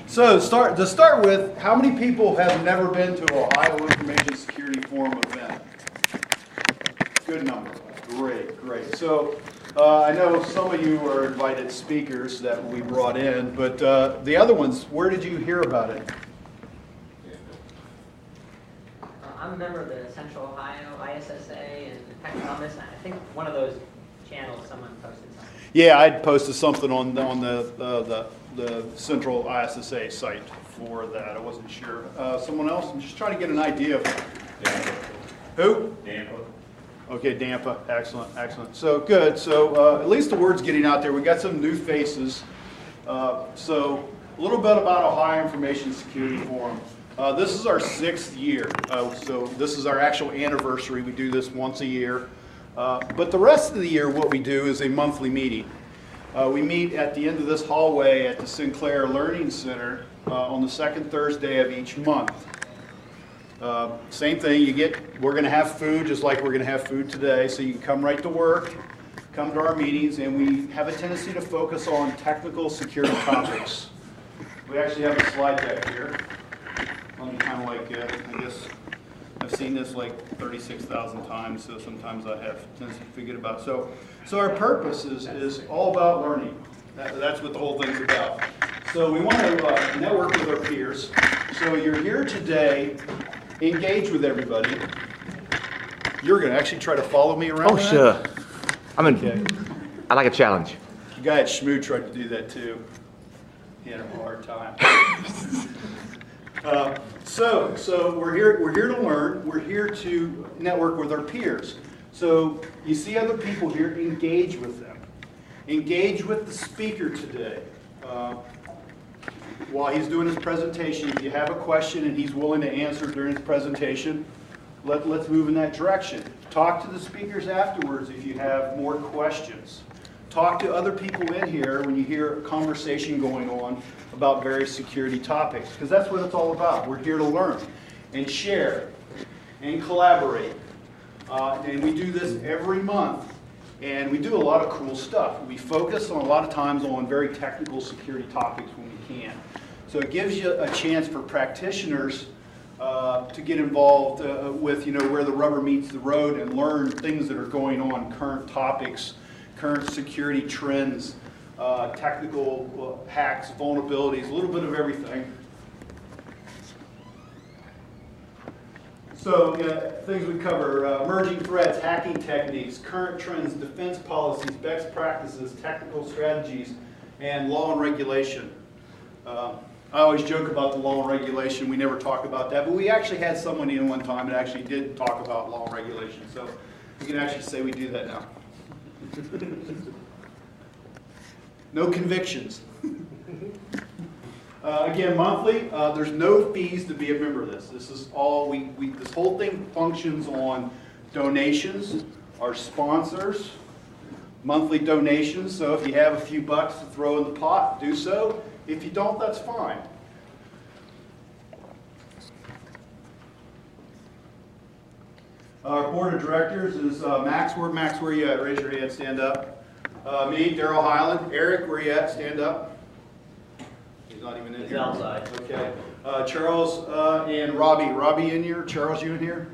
So to start with, how many people have never been to a Ohio Information Security Forum event? Good number. Great, great. So I know some of you are invited speakers that we brought in, but the other ones, where did you hear about it? I'm a member of the Central Ohio ISSA and Kickoff. I think one of those channels someone posted something. Yeah, I'd posted something on the Central ISSA site for that. I wasn't sure. Someone else? I'm just trying to get an idea of Dampa. who? Dampa. Okay, Dampa. Excellent, excellent. So good. So at least the word's getting out there. We got some new faces. So a little bit about Ohio Information Security Forum. This is our 6th year. So this is our actual anniversary. We do this once a year. But the rest of the year, what we do is a monthly meeting. We meet at the end of this hallway at the Sinclair Learning Center on the 2nd Thursday of each month. Same thing, we're going to have food just like we're going to have food today, so you can come right to work, come to our meetings, and we have a tendency to focus on technical security topics. We actually have a slide deck here. I'm kind of like, I guess, I've seen this like 36,000 times, so sometimes I have a tendency to forget about it. So our purpose is all about learning. That's what the whole thing's about. So we want to network with our peers. So you're here today, engage with everybody. You're going to actually try to follow me around. Oh, sure. Okay. I like a challenge. The guy at Shmoo tried to do that too. He had a hard time. So we're here to learn. We're here to network with our peers. So you see other people here, engage with them. Engage with the speaker today. While he's doing his presentation, if you have a question and he's willing to answer during his presentation, let's move in that direction. Talk to the speakers afterwards if you have more questions. Talk to other people in here when you hear a conversation going on about various security topics, because that's what it's all about. We're here to learn and share and collaborate. And we do this every month, and we do a lot of cool stuff. We focus on a lot of times on very technical security topics when we can. So it gives you a chance for practitioners to get involved with where the rubber meets the road and learn things that are going on, current topics, current security trends, technical hacks, vulnerabilities, a little bit of everything. So things we cover, emerging threats, hacking techniques, current trends, defense policies, best practices, technical strategies, and law and regulation. I always joke about the law and regulation. We never talk about that, but we actually had someone in one time that actually did talk about law and regulation. So we can actually say we do that now. No convictions. Again, monthly, there's no fees to be a member of this. This is all, this whole thing functions on donations, our sponsors, monthly donations. So if you have a few bucks to throw in the pot, do so. If you don't, that's fine. Our board of directors is Max. Max, where you at? Raise your hand, stand up. Me, Deral, Heiland. Eric, where you at? Stand up. He's not even in here. Outside. Okay. Charles and Robbie. Robbie in here? Charles, you in here?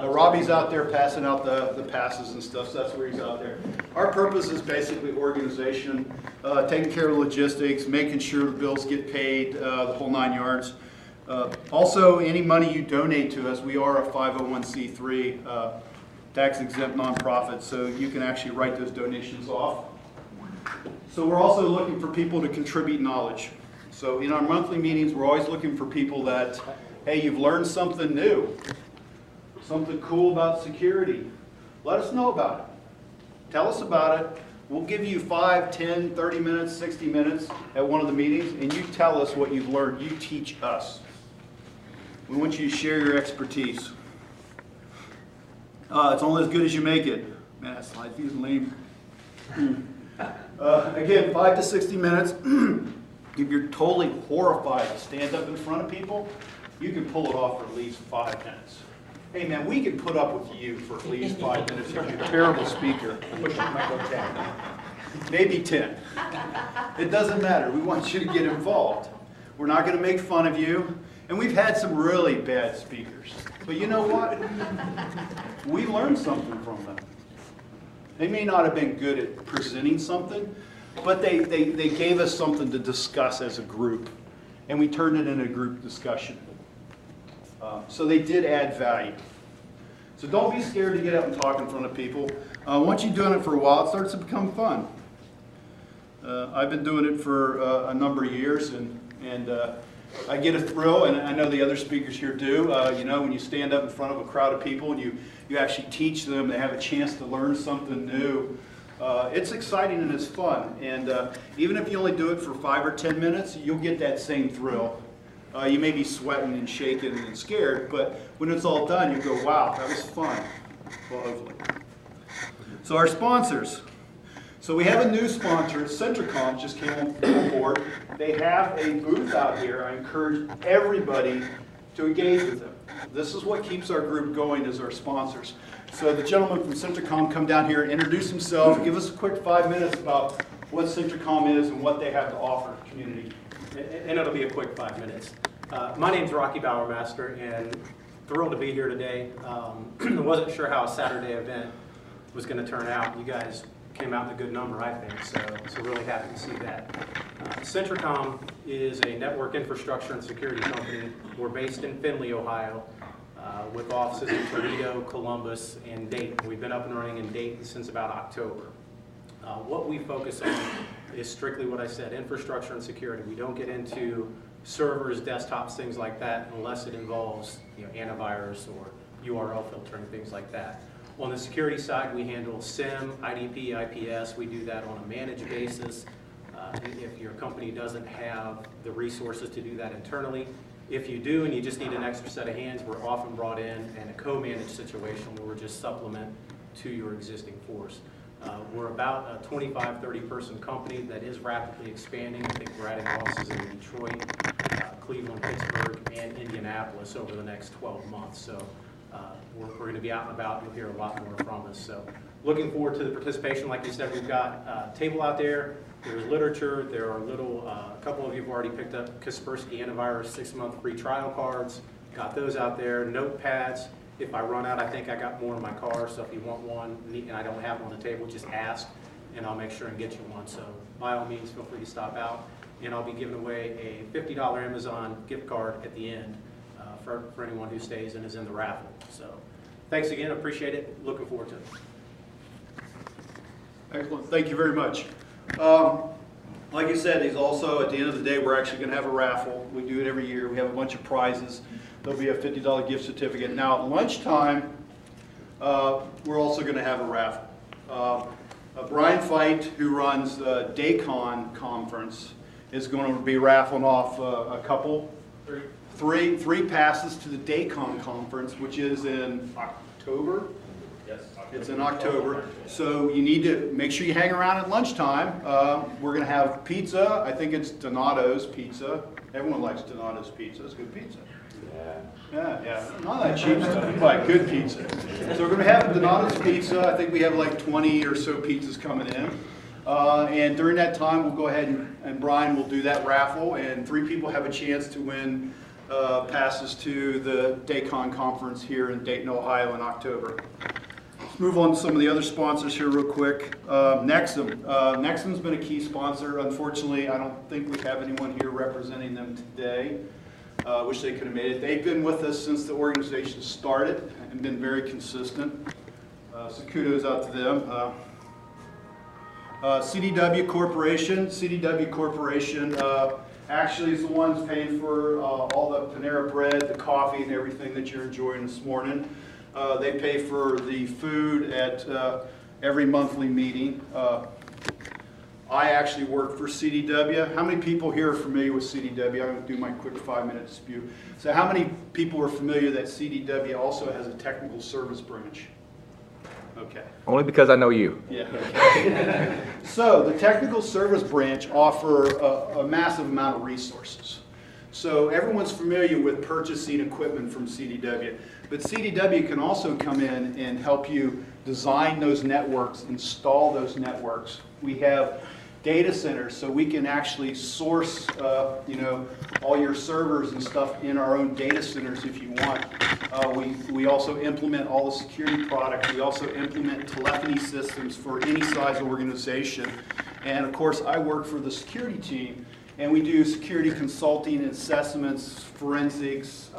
Robbie's out there passing out the passes and stuff, so that's where he's out there. Our purpose is basically organization, taking care of logistics, making sure the bills get paid, the whole 9 yards. Also, any money you donate to us, we are a 501c3 tax-exempt nonprofit, so you can actually write those donations off. So we're also looking for people to contribute knowledge. So in our monthly meetings, we're always looking for people that, hey, you've learned something new, something cool about security. Let us know about it. Tell us about it. We'll give you 5, 10, 30 minutes, 60 minutes at one of the meetings, and you tell us what you've learned. You teach us. We want you to share your expertise. It's only as good as you make it. Man, that slide feels lame. Again, 5 to 60 minutes. If you're totally horrified to stand up in front of people, you can pull it off for at least 5 minutes. Hey man, we can put up with you for at least 5 minutes if you're a terrible speaker. maybe 10. It doesn't matter. We want you to get involved. We're not going to make fun of you. And we've had some really bad speakers. But you know what? We learned something from them. They may not have been good at presenting something, but they gave us something to discuss as a group. And we turned it into a group discussion. So they did add value. So don't be scared to get up and talk in front of people. Once you're doing it for a while, it starts to become fun. I've been doing it for a number of years, and I get a thrill, and I know the other speakers here do. You know, when you stand up in front of a crowd of people and you actually teach them, they have a chance to learn something new. It's exciting and it's fun. And even if you only do it for 5 or 10 minutes, you'll get that same thrill. You may be sweating and shaking and scared, but when it's all done, you go, wow, that was fun. Well, hopefully. So our sponsors. So we have a new sponsor. Centricom just came on board. They have a booth out here. I encourage everybody to engage with them. This is what keeps our group going, is our sponsors. So the gentleman from Centricom come down here, introduce himself, give us a quick 5 minutes about what Centricom is and what they have to offer the community. And it'll be a quick 5 minutes. My name's Rocky Bowermaster, and thrilled to be here today. I wasn't sure how a Saturday event was going to turn out. You guys came out in a good number, I think, so really happy to see that. Centricom is a network infrastructure and security company. We're based in Findlay, Ohio, with offices in Toledo, Columbus, and Dayton. We've been up and running in Dayton since about October. What we focus on is strictly what I said, infrastructure and security. We don't get into servers, desktops, things like that, unless it involves antivirus or URL filtering, things like that. On the security side, we handle SIM, IDP, IPS. We do that on a managed basis. If your company doesn't have the resources to do that internally, if you do and you just need an extra set of hands, we're often brought in a co-managed situation where we're just supplement to your existing force. We're about a 25, 30-person company that is rapidly expanding. I think we're adding offices in Detroit, Cleveland, Pittsburgh, and Indianapolis over the next 12 months. So we're going to be out and about. You'll hear a lot more from us. So looking forward to the participation. Like you said, we've got a table out there. There's literature. There are a couple of you have already picked up Kaspersky Antivirus 6-month free trial cards. Got those out there. Notepads. If I run out, I think I got more in my car, so if you want one and I don't have one on the table, just ask, and I'll make sure and get you one. So by all means, feel free to stop out, and I'll be giving away a $50 Amazon gift card at the end for anyone who stays and is in the raffle. So thanks again, appreciate it, looking forward to it. Excellent, thank you very much. Like I said, he's also, at the end of the day, we're actually going to have a raffle. We do it every year. We have a bunch of prizes. There'll be a $50 gift certificate. Now at lunchtime, we're also going to have a raffle. Brian Feit, who runs the DayCon conference, is going to be raffling off a couple, three passes to the DayCon conference, which is in October. Yes, it's in October. So you need to make sure you hang around at lunchtime. We're going to have pizza. I think it's Donato's pizza. Everyone likes Donato's pizza. It's good pizza. Yeah. Not that cheap stuff. You buy good pizza. So we're going to have Donato's pizza. I think we have like 20 or so pizzas coming in. And during that time, we'll go ahead and Brian will do that raffle, and 3 people have a chance to win passes to the DayCon conference here in Dayton, Ohio in October. Let's move on to some of the other sponsors here real quick. Nexum. Nexum's been a key sponsor. Unfortunately, I don't think we have anyone here representing them today. Wish they could have made it. They've been with us since the organization started and been very consistent. So kudos out to them. CDW Corporation. CDW Corporation actually is the ones paying for all the Panera bread, the coffee, and everything that you're enjoying this morning. They pay for the food at every monthly meeting. I actually work for CDW. How many people here are familiar with CDW? I'm going to do my quick 5-minute dispute. So how many people are familiar that CDW also has a technical service branch? Okay. Only because I know you. Yeah. Okay. So the technical service branch offer a massive amount of resources. So everyone's familiar with purchasing equipment from CDW, but CDW can also come in and help you design those networks, install those networks. We have data centers, so we can actually source, all your servers and stuff in our own data centers if you want. We also implement all the security products. We also implement telephony systems for any size organization. And of course, I work for the security team, and we do security consulting, assessments, forensics,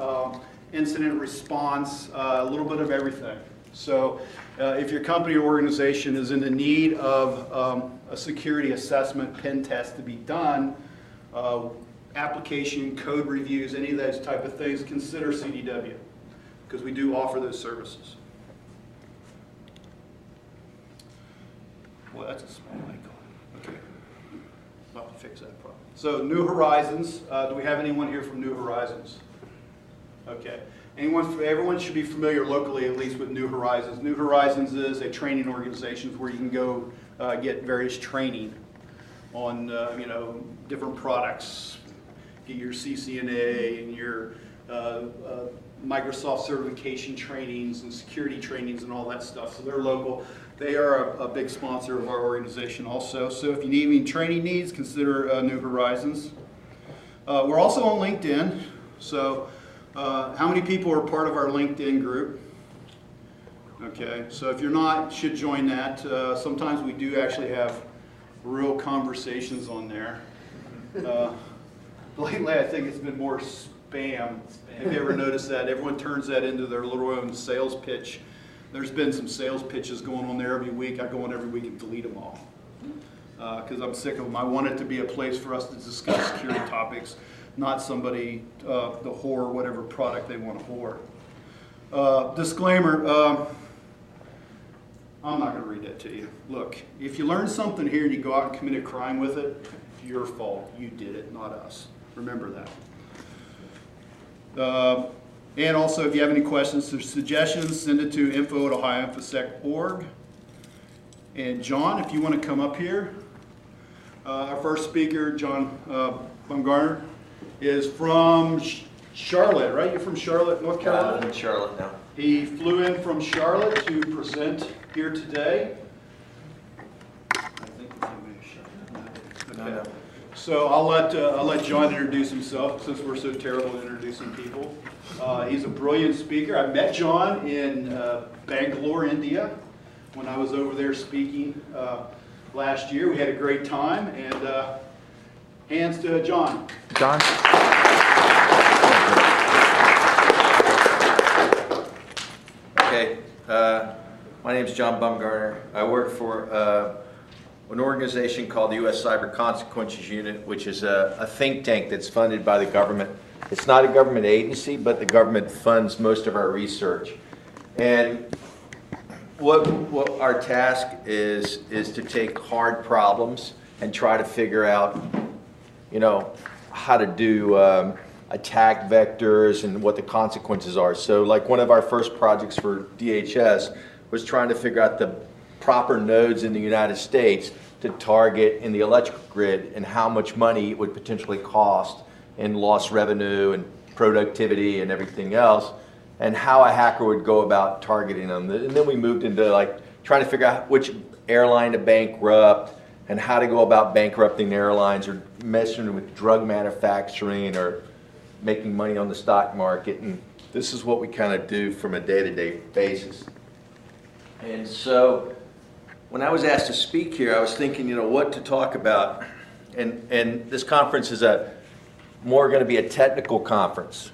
incident response, a little bit of everything. So if your company or organization is in the need of a security assessment, pen test to be done, application, code reviews, any of those type of things, consider CDW, because we do offer those services. Well, that's a small icon. Okay. I'll have to fix that problem. So New Horizons, do we have anyone here from New Horizons? Okay. Everyone should be familiar locally, at least, with New Horizons. New Horizons is a training organization where you can go get various training on, different products. Get your CCNA and your Microsoft certification trainings and security trainings and all that stuff. So they're local. They are a big sponsor of our organization also. So if you need any training needs, consider New Horizons. We're also on LinkedIn. So how many people are part of our LinkedIn group? Okay, so if you're not, you should join that. Sometimes we do actually have real conversations on there. Lately, I think it's been more spam. Have you ever noticed that? Everyone turns that into their little own sales pitch. There's been some sales pitches going on there every week. I go on every week and delete them all because I'm sick of them. I want it to be a place for us to discuss security topics, not somebody, the whore, whatever product they want to whore. Disclaimer, I'm not going to read that to you. Look, if you learn something here and you go out and commit a crime with it, it's your fault. You did it, not us. Remember that. And also, if you have any questions or suggestions, send it to info@ohioinfosec.org. And John, if you want to come up here, our first speaker, John Bumgarner, is from Charlotte, right? You're from Charlotte, North Carolina? I'm in Charlotte now. He flew in from Charlotte to present here today. I think No. So I'll let John introduce himself since we're so terrible at introducing people. He's a brilliant speaker. I met John in Bangalore, India, when I was over there speaking last year. We had a great time, and hands to John. John? Okay, my name is John Bumgarner. I work for an organization called the U.S. Cyber Consequences Unit, which is a think tank that's funded by the government. It's not a government agency, but the government funds most of our research. And what our task is to take hard problems and try to figure out, how to do attack vectors and what the consequences are. So like one of our first projects for DHS was trying to figure out the proper nodes in the United States to target in the electrical grid and how much money it would potentially cost in lost revenue and productivity and everything else, and how a hacker would go about targeting them. And then we moved into like trying to figure out which airline to bankrupt and how to go about bankrupting airlines or messing with drug manufacturing or making money on the stock market. And this is what we kind of do from a day-to-day basis. And so when I was asked to speak here, I was thinking, what to talk about. And this conference is more going to be a technical conference.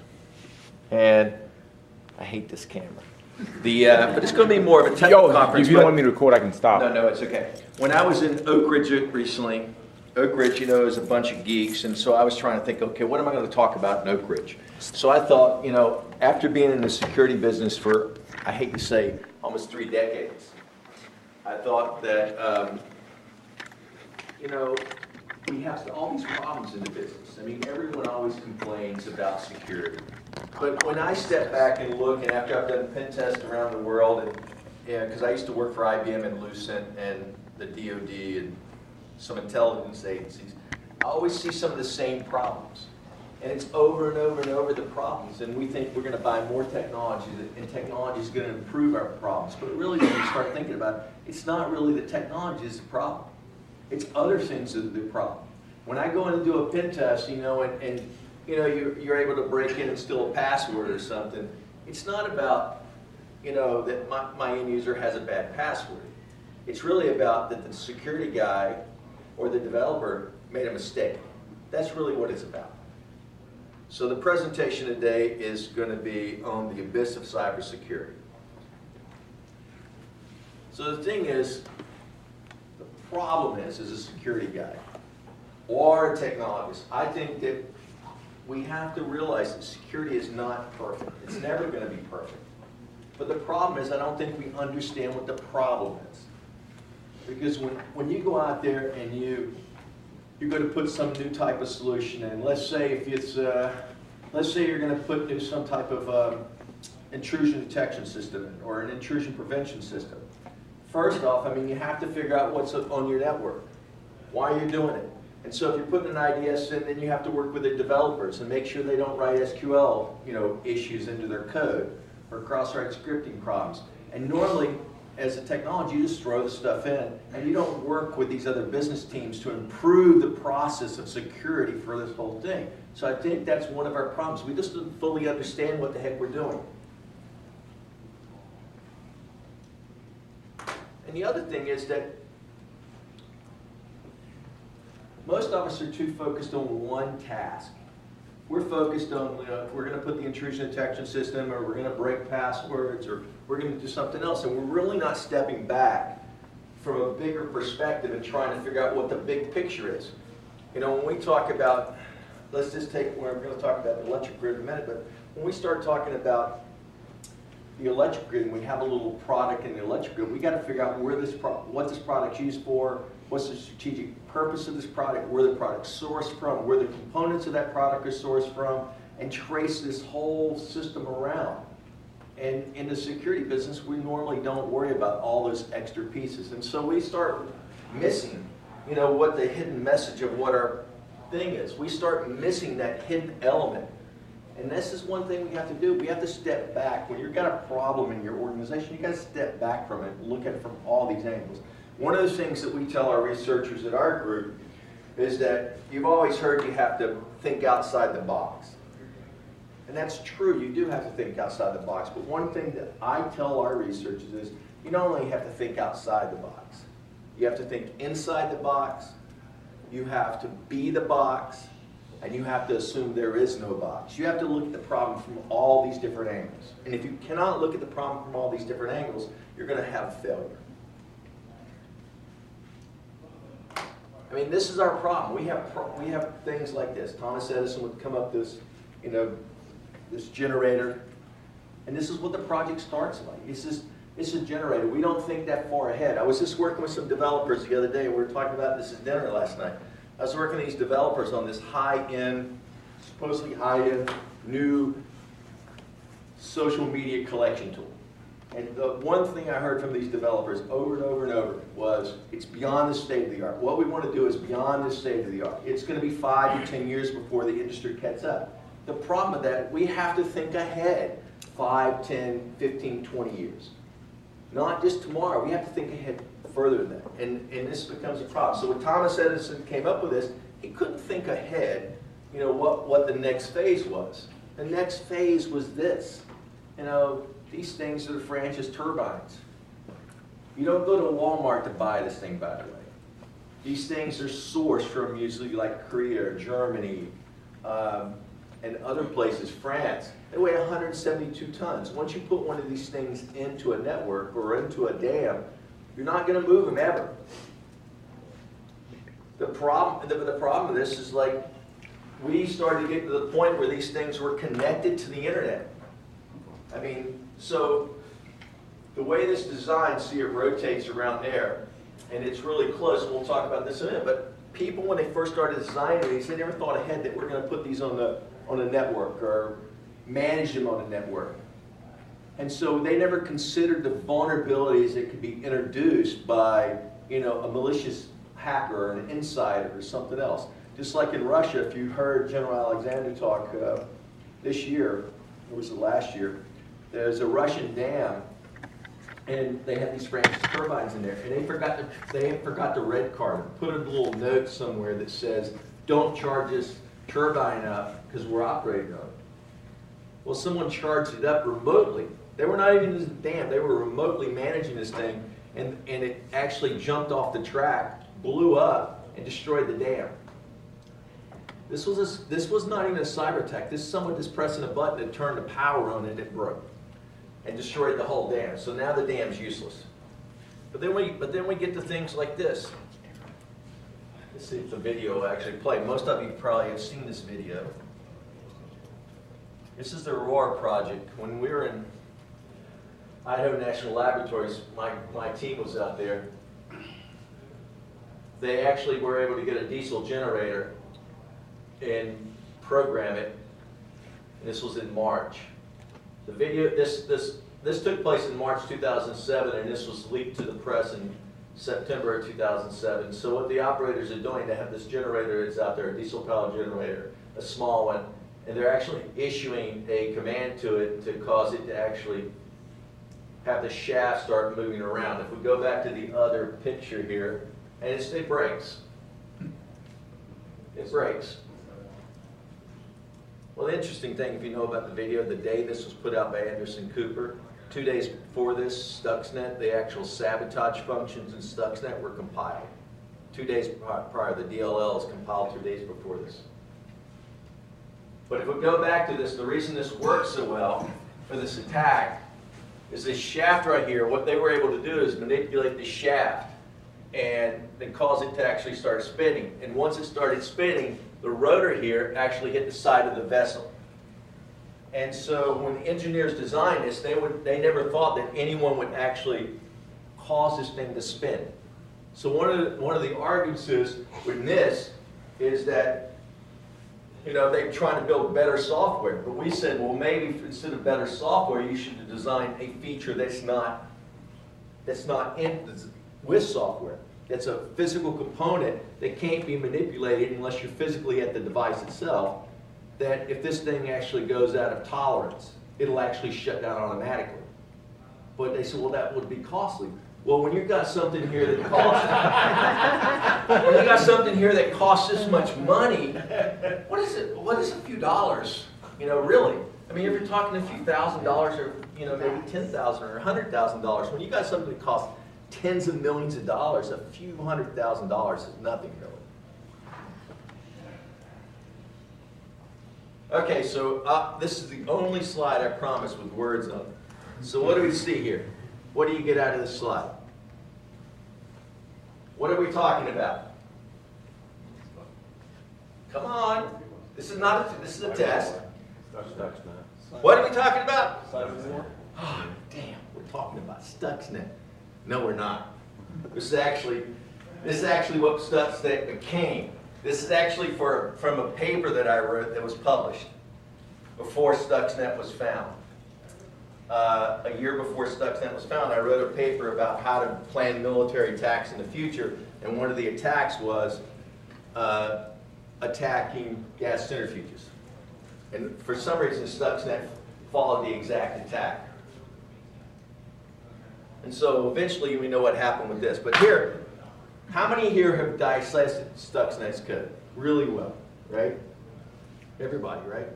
And I hate this camera. But it's going to be more of a technical conference. If you don't want me to record, I can stop. No, it's okay. When I was in Oak Ridge recently, Oak Ridge, is a bunch of geeks, and so I was trying to think, okay, what am I going to talk about in Oak Ridge? So I thought, after being in the security business for, I hate to say, almost 3 decades, I thought that, we have all these problems in the business. I mean, everyone always complains about security. But when I step back and look, and after I've done pen tests around the world, and because I used to work for IBM and Lucent and the DoD and some intelligence agencies, I always see some of the same problems. And it's over and over and over the problems, and we think we're going to buy more technology, and technology is going to improve our problems. But really, when you start thinking about it, it's not really the technology is the problem. It's other things that are the problem. When I go in and do a pen test, and you're able to break in and steal a password or something, it's not about, that my end user has a bad password. It's really about that the security guy or the developer made a mistake. That's really what it's about. So the presentation today is going to be on the abyss of cybersecurity. So the thing is, the problem is, as a security guy or a technologist, I think that we have to realize that security is not perfect. It's never going to be perfect. But the problem is, I don't think we understand what the problem is. Because when you go out there and you're going to put some new type of solution in. Let's say if it's, let's say you're going to put some type of intrusion detection system in, or an intrusion prevention system. First off, you have to figure out what's on your network. Why are you doing it? And so if you're putting an IDS in, then you have to work with the developers and make sure they don't write SQL, issues into their code or cross-site scripting problems. And normally, as a technology, you just throw the stuff in, and you don't work with these other business teams to improve the process of security for this whole thing. So I think that's one of our problems. We just don't fully understand what the heck we're doing. And the other thing is that most of us are too focused on one task. We're focused on, we're going to put the intrusion detection system, or we're going to break passwords, or we're going to do something else. And we're really not stepping back from a bigger perspective and trying to figure out what the big picture is. When we talk about, let's just take, we're going to talk about the electric grid in a minute, but when we start talking about the electric grid, and we have a little product in the electric grid, we got to figure out where what this product's used for, what's the strategic purpose of this product, where the product's sourced from, where the components of that product are sourced from, and trace this whole system around. And in the security business, we normally don't worry about all those extra pieces. And so we start missing, what the hidden message of what our thing is. We start missing that hidden element. And this is one thing we have to do. We have to step back. When you've got a problem in your organization, you've got to step back from it and look at it from all these angles. One of the things that we tell our researchers at our group is that you've always heard you have to think outside the box. And that's true, you do have to think outside the box. But one thing that I tell our researchers is you not only have to think outside the box, you have to think inside the box, you have to be the box, and you have to assume there is no box. You have to look at the problem from all these different angles. And if you cannot look at the problem from all these different angles, you're going to have failure. This is our problem. We have things like this. Thomas Edison would come up with this, this generator, and this is what the project starts like. It's a generator. We don't think that far ahead. I was just working with some developers the other day. We were talking about this at dinner last night. I was working with these developers on this high-end, supposedly high-end, new social media collection tool. And the one thing I heard from these developers over and over and over was, it's beyond the state of the art. What we want to do is beyond the state of the art. It's going to be 5 to 10 years before the industry catches up. The problem with that, we have to think ahead 5, 10, 15, 20 years. Not just tomorrow. We have to think ahead further than that. And this becomes a problem. So when Thomas Edison came up with this, he couldn't think ahead, what the next phase was. The next phase was this. These things are the Francis turbines. You don't go to Walmart to buy this thing, by the way. These things are sourced from usually like Korea or Germany and other places, France. They weigh 172 tons. Once you put one of these things into a network or into a dam, you're not going to move them ever. The problem with this is like we started to get to the point where these things were connected to the internet. So the way this is designed, see, it rotates around there, and it's really close. We'll talk about this in a minute. But people, when they first started designing these, they never thought ahead that we're going to put these on a network or manage them on a network. And so they never considered the vulnerabilities that could be introduced by, a malicious hacker or an insider or something else. just like in Russia, if you heard General Alexander talk this year, or was it last year, there's a Russian dam, and they had these Francis turbines in there, and they forgot the red card, put a little note somewhere that says, don't charge this turbine up because we're operating on it. Well, someone charged it up remotely. They were not even using the dam, they were remotely managing this thing, and it actually jumped off the track, blew up, and destroyed the dam. This was not even a cyber attack. This is someone just pressing a button that turned the power on and it broke and destroyed the whole dam. So now the dam's useless. But then we get to things like this. Let's see if the video will actually play. Most of you probably have seen this video. This is the Aurora project. When we were in Idaho National Laboratories, my team was out there. They actually were able to get a diesel generator and program it. And this was in March. The video, this took place in March 2007, and this was leaked to the press in September of 2007. So what the operators are doing, they have this generator that's out there, a diesel powered generator, a small one, and they're actually issuing a command to it to cause it to actually have the shaft start moving around. If we go back to the other picture here, and it breaks. It breaks. Well, the interesting thing, if you know about the video, the day this was put out by Anderson Cooper, 2 days before this, Stuxnet, the actual sabotage functions in Stuxnet were compiled. 2 days prior, the DLL is compiled 2 days before this. But if we go back to this, the reason this works so well for this attack is this shaft right here. What they were able to do is manipulate the shaft and then cause it to actually start spinning. And once it started spinning, the rotor here actually hit the side of the vessel. And so when the engineers designed this, they never thought that anyone would actually cause this thing to spin. So one of the arguments with this is that, you know, they're trying to build better software. But we said, well, maybe instead of better software, you should design a feature that's not with software. It's a physical component that can't be manipulated unless you're physically at the device itself, that if this thing actually goes out of tolerance, it'll actually shut down automatically. But they said, well, that would be costly. Well, when you've got something here that costs, this much money, what is it? What is a few dollars? You know, really? I mean, if you're talking a few $1,000 or, you know, maybe $10,000 or $100,000, when you got something that costs tens of millions of dollars, a few $100,000 is nothing really. Okay, so this is the only slide I promise with words on it. So what do we see here? What do you get out of this slide? What are we talking about? Come on. This is a test. What are we talking about? Oh, damn, we're talking about Stuxnet. No, we're not. This is actually what Stuxnet became. This is actually from a paper that I wrote that was published before Stuxnet was found. A year before Stuxnet was found, I wrote a paper about how to plan military attacks in the future, and one of the attacks was attacking gas centrifuges. And for some reason, Stuxnet followed the exact attack. And so eventually we know what happened with this. But here, how many here have dissected Stuxnet's code really well, right? Everybody, right?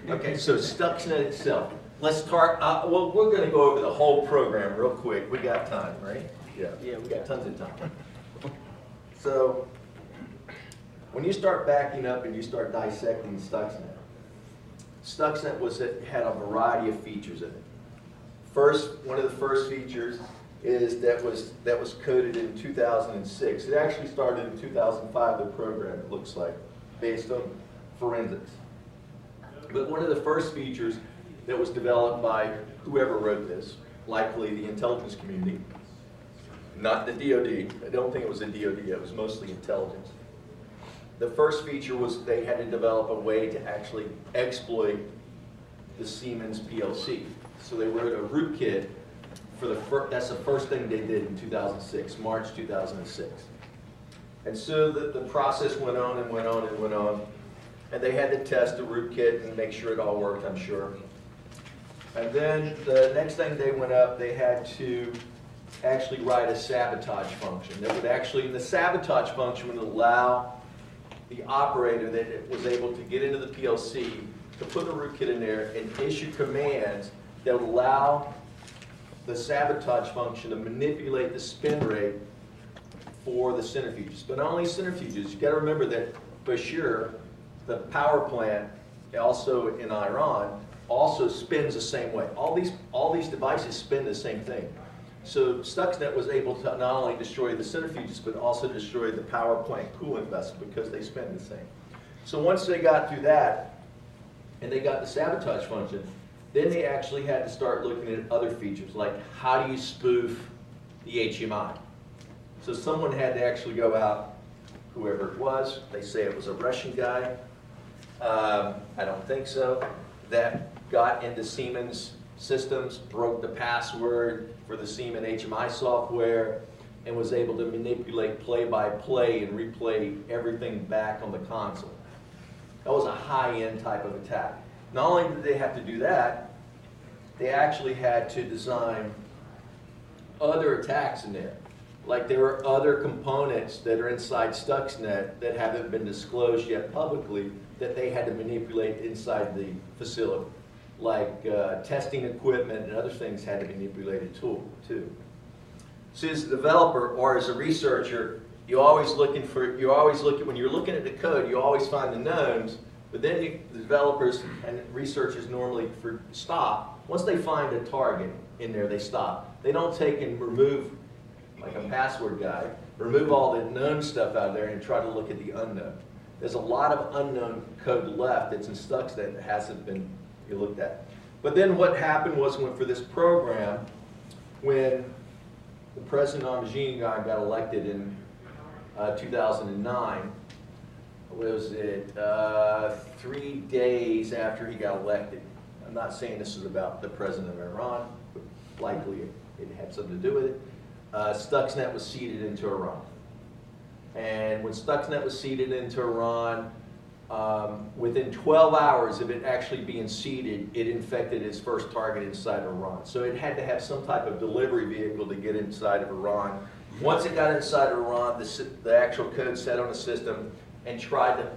Okay, so Stuxnet itself. Let's start, well, we're going to go over the whole program real quick. We got time, right? Yeah, we got tons of time. So, when you start backing up and you start dissecting Stuxnet, Stuxnet had a variety of features in it. One of the first features is that was coded in 2006. It actually started in 2005, the program, it looks like, based on forensics. But one of the first features that was developed by whoever wrote this, likely the intelligence community, not the DoD. I don't think it was the DoD, it was mostly intelligence. The first feature was they had to develop a way to actually exploit the Siemens PLC. So they wrote a rootkit for that's the first thing they did in 2006, March 2006. And so the process went on and went on and went on. And they had to test the rootkit and make sure it all worked, I'm sure. And then the next thing they went up, they had to actually write a sabotage function that would actually, the sabotage function would allow the operator that was able to get into the PLC to put the rootkit in there and issue commands that would allow the sabotage function to manipulate the spin rate for the centrifuges. But not only centrifuges, you got to remember that Bashir, the power plant, also in Iran, also spins the same way. All these devices spin the same thing. So Stuxnet was able to not only destroy the centrifuges, but also destroy the power plant coolant vessel because they spin the same. So once they got through that, and they got the sabotage function, then they actually had to start looking at other features, like how do you spoof the HMI? So someone had to actually go out, whoever it was, they say it was a Russian guy, I don't think so, that got into Siemens systems, broke the password for the Siemens HMI software, and was able to manipulate play-by-play and replay everything back on the console. That was a high-end type of attack. Not only did they have to do that, they actually had to design other attacks in there. Like there were other components that are inside Stuxnet that haven't been disclosed yet publicly that they had to manipulate inside the facility. Like testing equipment and other things had to be manipulated too. So as a developer or as a researcher, when you're looking at the code, you always find the knowns, but then the developers and researchers normally stop. Once they find a target in there, they stop. They don't take and remove, like a password guy, remove all the known stuff out of there and try to look at the unknown. There's a lot of unknown code left that's in Stuxnet that hasn't been looked at. But then what happened was for this program, when the President Ahmadinejad guy got elected in 2009, was it 3 days after he got elected? I'm not saying this is about the President of Iran, but likely it had something to do with it. Stuxnet was seeded into Iran. And when Stuxnet was seeded into Iran, within 12 hours of it actually being seeded, it infected its first target inside Iran. So it had to have some type of delivery vehicle to get inside of Iran. Once it got inside of Iran, the actual code set on the system and tried to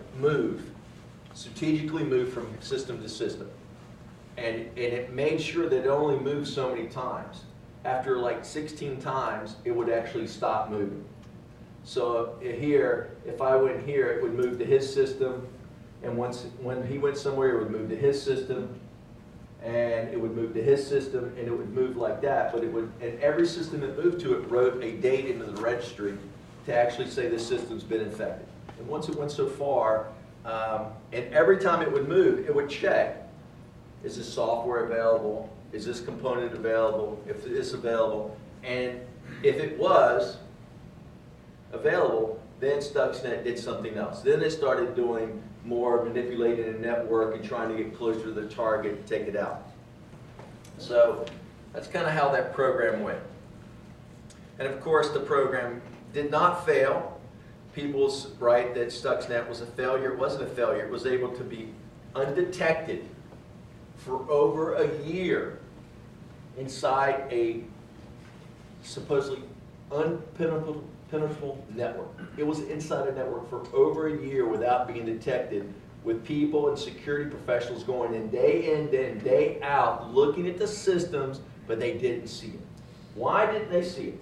strategically move from system to system. And it made sure that it only moved so many times. After like 16 times, it would actually stop moving. So here, if I went here, it would move to his system. And when he went somewhere, it would move to his system, and it would move to his system, and it would move like that. But and every system that moved to it wrote a date into the registry to actually say this system's been infected. And once it went so far, and every time it would move, it would check, is this software available? Is this component available? If it is available, and if it was available, then Stuxnet did something else. Then it started doing more manipulating a network and trying to get closer to the target and take it out. So that's kind of how that program went. And of course, the program did not fail. People's right that Stuxnet was a failure. It wasn't a failure. It was able to be undetected for over a year inside a supposedly unpenetrable network. It was inside a network for over a year without being detected, with people and security professionals going in and day out looking at the systems, but they didn't see it. Why didn't they see it?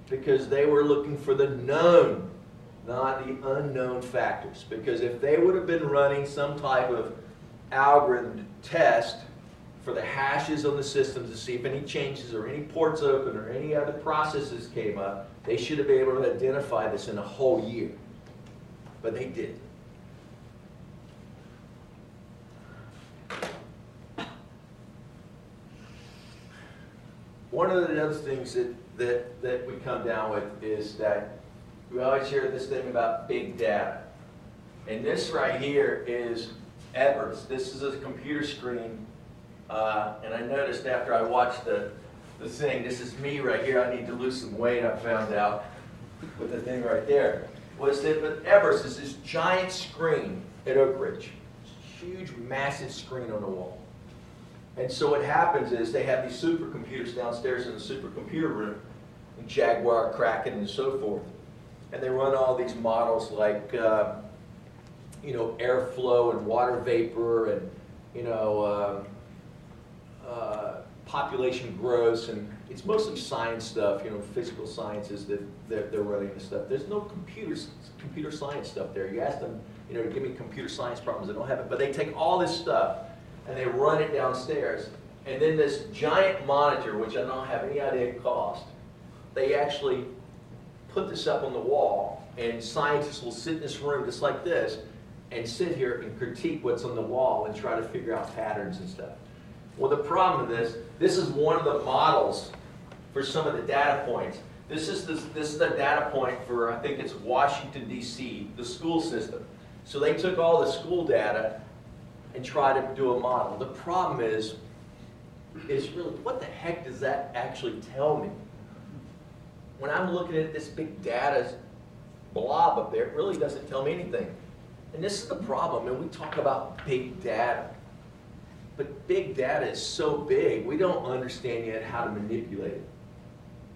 Because they were looking for the known, not the unknown factors. Because if they would have been running some type of algorithm test for the hashes on the systems to see if any changes or any ports open or any other processes came up, they should have been able to identify this in a whole year. But they didn't. One of the other things that we come down with is that we always hear this thing about big data. And this right here is Everest. This is a computer screen. And I noticed after I watched the thing, this is me right here. I need to lose some weight, I found out, with the thing right there. was that Everest is this giant screen at Oak Ridge. Huge, massive screen on the wall. And so what happens is they have these supercomputers downstairs in the supercomputer room, and Jaguar, Kraken, and so forth. And they run all these models like, you know, airflow and water vapor and, you know, population growth, and it's mostly science stuff, you know, physical sciences that they're running this stuff. There's no computer science stuff there. You ask them, you know, to give me computer science problems, they don't have it. But they take all this stuff and they run it downstairs. And then this giant monitor, which I don't have any idea it cost, they actually put this up on the wall, and scientists will sit in this room just like this and sit here and critique what's on the wall and try to figure out patterns and stuff. Well, the problem with this is one of the models for some of the data points. This is the data point for, I think it's Washington, D.C., the school system. So they took all the school data and tried to do a model. The problem is really, what the heck does that actually tell me? When I'm looking at this big data blob up there, it really doesn't tell me anything. And this is the problem, and we talk about big data. But big data is so big, we don't understand yet how to manipulate it.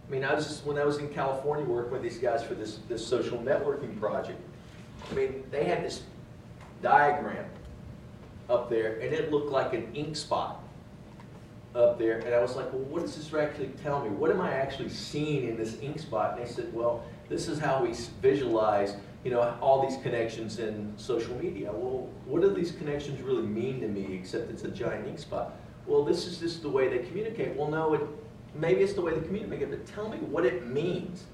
I mean, when I was in California working with these guys for this social networking project, I mean, they had this diagram up there, and it looked like an ink spot up there. And I was like, well, what does this actually tell me? What am I actually seeing in this ink spot? And they said, well, this is how we visualize, you know, all these connections in social media. Well, what do these connections really mean to me, except it's a giant ink spot? Well, this is just the way they communicate. Well, no, maybe it's the way they communicate, but tell me what it means.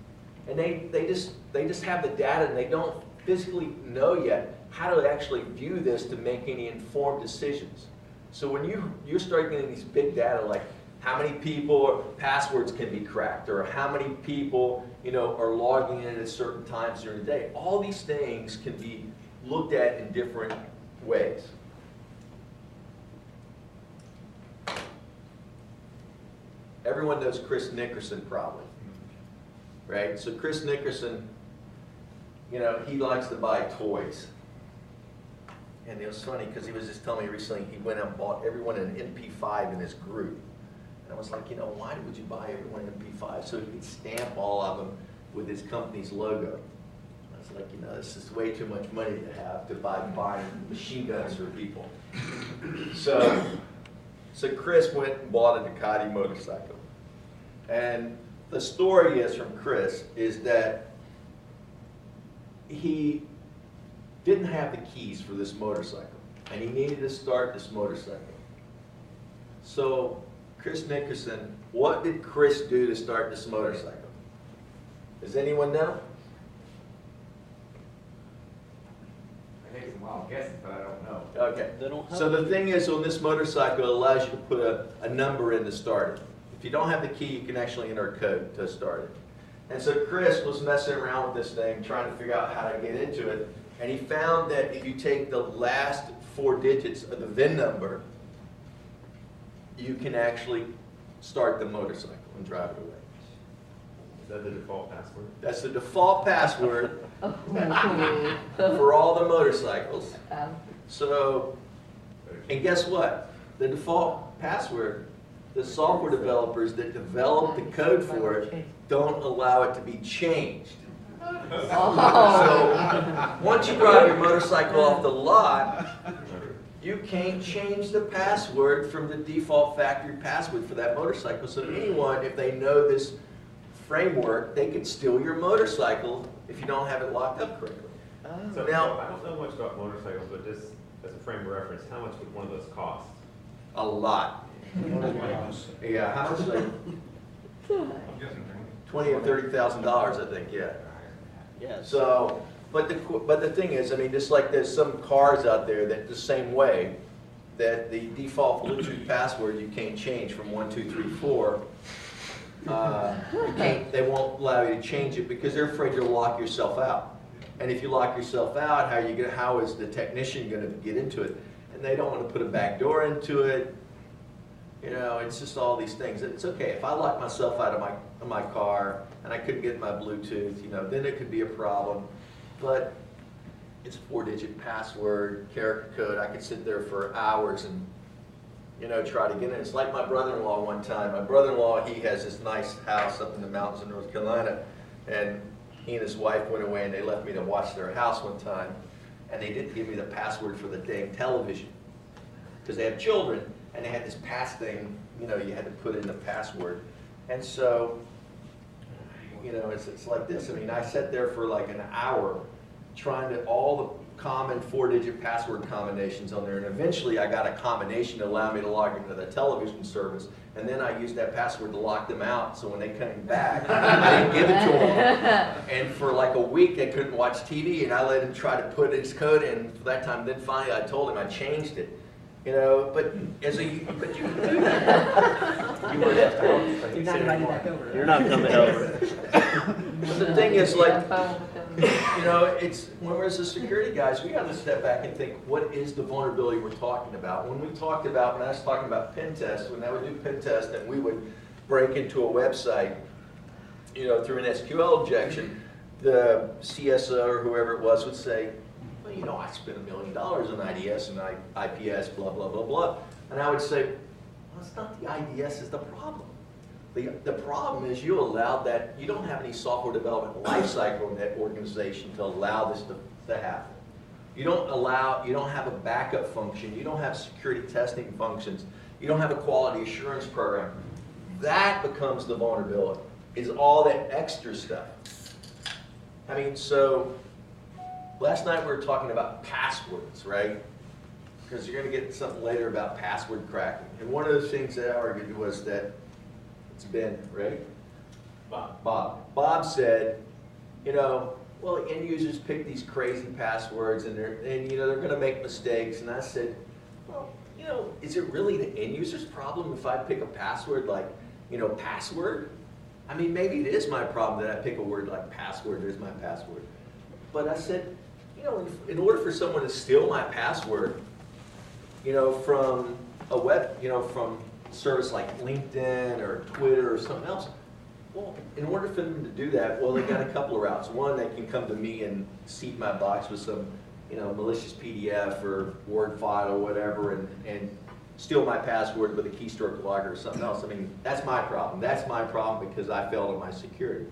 And they just have the data, and they don't physically know yet how to actually view this to make any informed decisions. So when you start getting these big data, like how many people passwords can be cracked, or how many people, you know, are logging in at certain times during the day, all these things can be looked at in different ways. Everyone knows Chris Nickerson probably, right? So Chris Nickerson, you know, he likes to buy toys. And it was funny because he was just telling me recently he went out and bought everyone an MP5 in his group. And I was like, you know, why would you buy everyone an MP5? So he could stamp all of them with his company's logo. I was like, you know, this is way too much money to have to buy machine guns for people. So Chris went and bought a Ducati motorcycle. And the story is from Chris is that he didn't have the keys for this motorcycle, and he needed to start this motorcycle. So Chris Nickerson, what did Chris do to start this motorcycle? Does anyone know? I think some wild guesses, but I don't know. Okay. So the thing is, on this motorcycle, it allows you to put a number in to start it. If you don't have the key, you can actually enter a code to start it. And so Chris was messing around with this thing, trying to figure out how to get into it. And he found that if you take the last 4 digits of the VIN number, you can actually start the motorcycle and drive it away. Is that the default password? That's the default password for all the motorcycles. So, and guess what? The default password, the software developers that develop the code for it don't allow it to be changed. So once you drive your motorcycle off the lot, you can't change the password from the default factory password for that motorcycle. So anyone, if they know this framework, they could steal your motorcycle if you don't have it locked up correctly. So Now, I don't know much about motorcycles, but just as a frame of reference, how much would one of those cost? a lot. Yeah, how much? Like $20,000 or $30,000, I think. Yeah. Yes. So, but the thing is, I mean, just like there's some cars out there that the same way, that the default Bluetooth password you can't change from 1, 2, 3, 4. They won't allow you to change it because they're afraid you'll lock yourself out. And if you lock yourself out, how is the technician going to get into it? And they don't want to put a back door into it. You know, it's just all these things. It's okay if I lock myself out of my car and I couldn't get my Bluetooth. You know, then it could be a problem. but it's a 4-digit password, character code. I could sit there for hours and, you know, try to get in. It's like my brother-in-law one time. My brother-in-law, he has this nice house up in the mountains in North Carolina, and he and his wife went away and they left me to watch their house one time, and they didn't give me the password for the dang television because they have children, and they had this pass thing, you know, you had to put in the password. And so, you know, it's like this. I mean, I sat there for like an hour trying to, all the common 4-digit password combinations on there, and eventually I got a combination to allow me to log into the television service, and then I used that password to lock them out, so when they came back, I didn't give it to them. And for like a week, they couldn't watch TV, and I let him try to put his code in for that time. Then finally, I told him I changed it. You know, but but you can do that. You would have to. You're not invited back over. You're not coming over. But the thing is, like, you know, it's when we're as the security guys, we got to step back and think, what is the vulnerability we're talking about? When I was talking about pen tests, when I would do pen tests and we would break into a website, you know, through an SQL injection, the CSO or whoever it was would say, well, you know, I spent $1 million on IDS and IPS, blah, blah, blah, blah. And I would say, well, it's not the IDS is the problem. The problem is you allowed that, you don't have any software development lifecycle in that organization to allow this to happen. You don't have a backup function, you don't have security testing functions, you don't have a quality assurance program. That becomes the vulnerability, is all that extra stuff. I mean, so, last night we were talking about passwords, right? Because you're going to get something later about password cracking. And one of the things that I argued was that it's Ben, right? Bob. Bob said, you know, well, end users pick these crazy passwords and you know, they're going to make mistakes. And I said, well, you know, is it really the end user's problem if I pick a password like, you know, password? I mean, maybe it is my problem that I pick a word like password. There's my password. But I said, you know, in order for someone to steal my password, you know, from a from service like LinkedIn or Twitter or something else, well, in order for them to do that, well, they got a couple of routes. One, they can come to me and seed my box with some, you know, malicious PDF or Word file or whatever, and steal my password with a keystroke logger or something else. I mean, that's my problem. That's my problem because I failed on my security.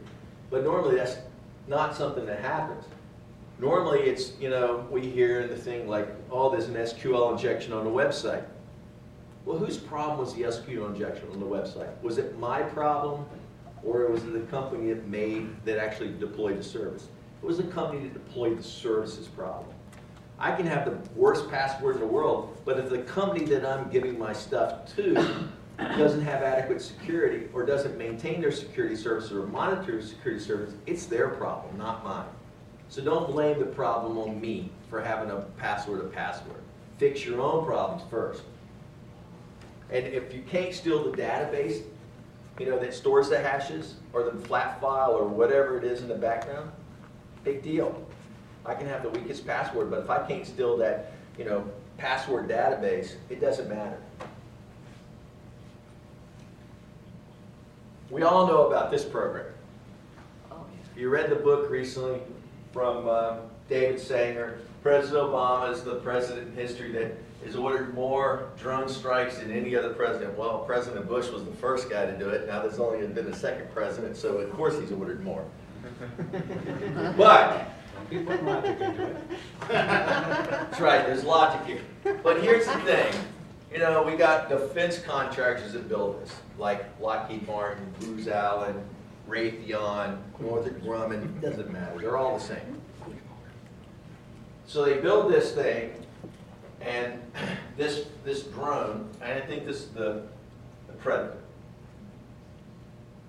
But normally, that's not something that happens. Normally, it's, you know, we hear in the thing like, oh, there's an SQL injection on the website. Well, whose problem was the SQL injection on the website? Was it my problem, or was it the company that actually deployed the service? It was the company that deployed the service's problem. I can have the worst password in the world, but if the company that I'm giving my stuff to doesn't have adequate security, or doesn't maintain their security services or monitor their security service, it's their problem, not mine. So don't blame the problem on me for having a password. Fix your own problems first. And if you can't steal the database, you know, that stores the hashes, or the flat file, or whatever it is in the background, big deal. I can have the weakest password, but if I can't steal that, you know, password database, it doesn't matter. We all know about this program. You read the book recently from David Sanger. President Obama is the president in history that has ordered more drone strikes than any other president. Well, President Bush was the first guy to do it. Now there's only been a second president, so of course he's ordered more. But You put logic into it. that's right, there's logic here. But here's the thing. You know, we got defense contractors that build this, like Lockheed Martin, Booz Allen, Raytheon, Northrop Grumman. It doesn't matter. They're all the same. So they build this thing, and this drone, and I think this is the Predator.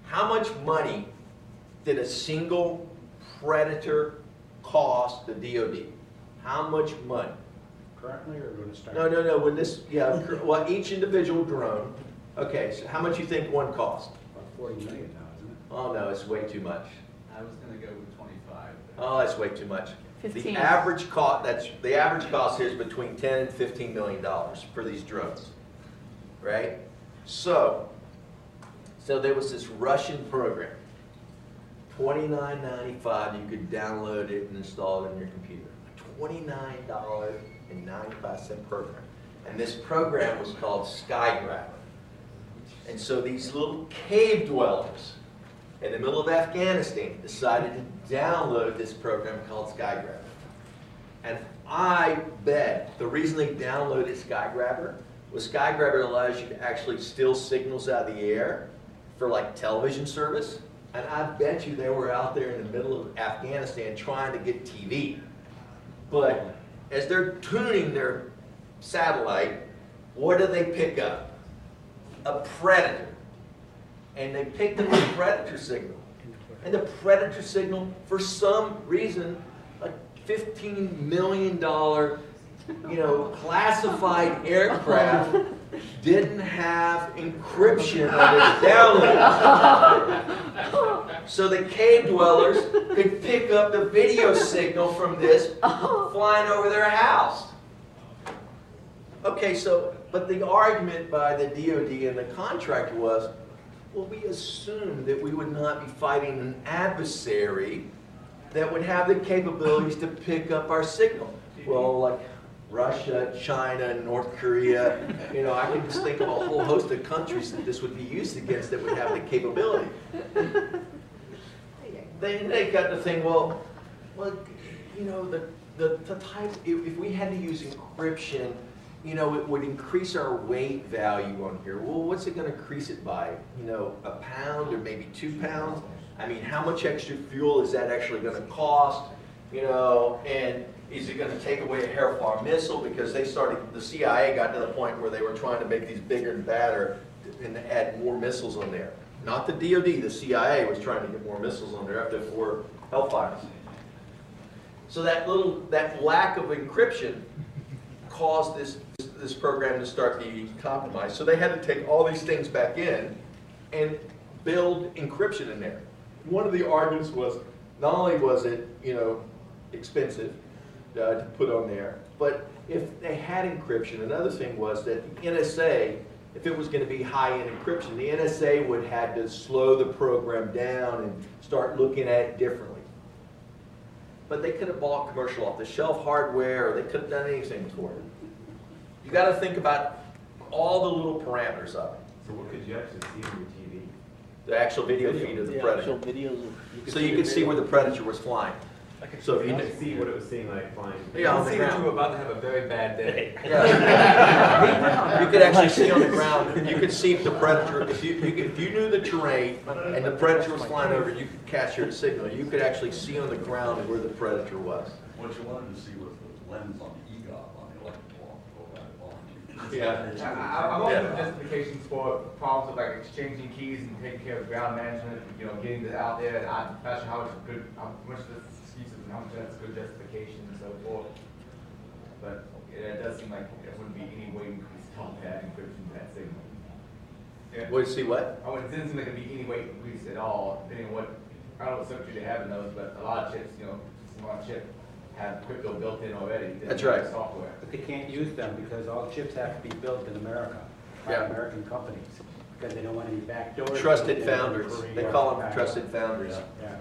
How much money did a single Predator cost the DoD? How much money? Currently, or going to start? No. When this, yeah, well, each individual drone. Okay, so how much you think one cost? About 40 million now, isn't it? Oh no, it's way too much. I was going to go with 25. Oh, that's way too much. 15. The average cost here is between $10 and $15 million for these drones, right? So there was this Russian program, $29.95, you could download it and install it in your computer. A $29.95 program. And this program was called Skygrabber. And so these little cave dwellers in the middle of Afghanistan decided to download this program called Skygrabber. And I bet the reason they downloaded Skygrabber was Skygrabber allows you to actually steal signals out of the air for like television service. And I bet you they were out there in the middle of Afghanistan trying to get TV. But as they're tuning their satellite, what do they pick up? A predator. And they picked up a predator signal. And the predator signal, for some reason, a $15 million, classified aircraft didn't have encryption on its download. So the cave dwellers could pick up the video signal from this flying over their house. Okay, but the argument by the DoD and the contractor was, well, we assumed that we would not be fighting an adversary that would have the capabilities to pick up our signal. Well, like Russia, China, North Korea, I can just think of a whole host of countries that this would be used against that would have the capability. Then they got to think, well, the type, if we had to use encryption, it would increase our weight value on here. Well, what's it going to increase it by? A pound or maybe 2 pounds? I mean, how much extra fuel is that actually going to cost? And is it going to take away a Hellfire missile? Because the CIA got to the point where they were trying to make these bigger and badder and add more missiles on there. Not the DoD, the CIA was trying to get more missiles on there after 4 Hellfires. So that lack of encryption caused this program to start being compromised. So they had to take all these things back in and build encryption in there. One of the arguments was, not only was it, expensive to put on there, but if they had encryption, another thing was that the NSA, if it was going to be high-end encryption, the NSA would have to slow the program down and start looking at it differently. But they could have bought commercial off-the-shelf hardware, or they could have done anything for it. You got to think about all the little parameters of it. So what could you actually see on your TV? The actual video feed of the predator. Videos So you could see where the predator was flying. So if You you could see what it was seeing like flying. Yeah, on the See that you ground. were about to have a very bad day. Yeah. You could actually see on the ground. You could see if the predator, if you knew the terrain and the predator was flying over, you could capture the signal. You could actually see on the ground where the predator was. What you wanted to see was the lens on the EGOP on the electrical on. Yeah. I'm open to justifications for problems with like exchanging keys and taking care of ground management, getting it out there, and I'm not sure how much this excuses and how much that's good justification and so forth. But it does seem like there wouldn't be any way we could stop that encryption to that signal. Yeah. Would see what? It doesn't seem like there'd be any way to increase at all, depending on I don't know what circuitry they have in those, but a lot of chips, a lot of chips have crypto built in already. That's right. Software. But they can't use them because all chips have to be built in America by Yeah. American companies because they don't want any backdoors. Trusted founders. They call them trusted founders. Yeah.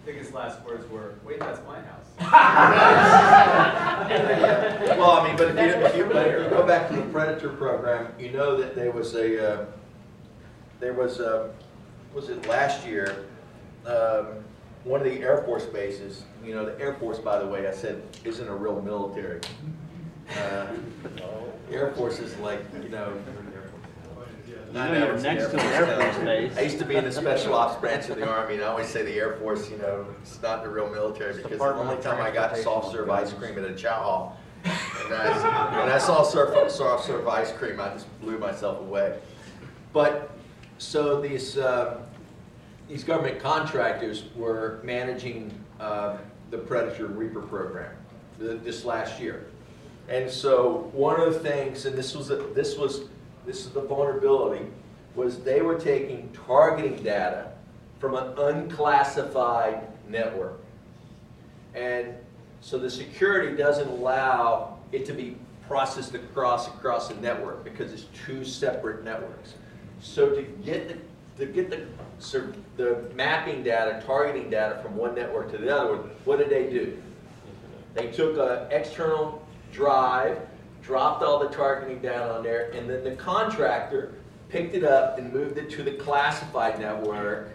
I think his last words were, "Wait, that's my house." Well, I mean, but if you go back to the Predator program, you know that there was was it last year, one of the Air Force bases, the Air Force, by the way, I said, isn't a real military. Air Force is like, You're next to the Air Force base. I used to be in the Special Ops branch of the Army, and I always say the Air Force, it's not the real military, because the only time I got soft serve ice cream at a chow hall, and I saw soft serve ice cream, I just blew myself away. But, so these government contractors were managing the Predator Reaper program this last year. And so one of the things, and this is the vulnerability, was they were taking targeting data from an unclassified network. And so the security doesn't allow it to be processed across the network because it's 2 separate networks. So to get to get the mapping data, targeting data from one network to the other, what did they do? They took an external drive, dropped all the targeting data on there, and then the contractor picked it up and moved it to the classified network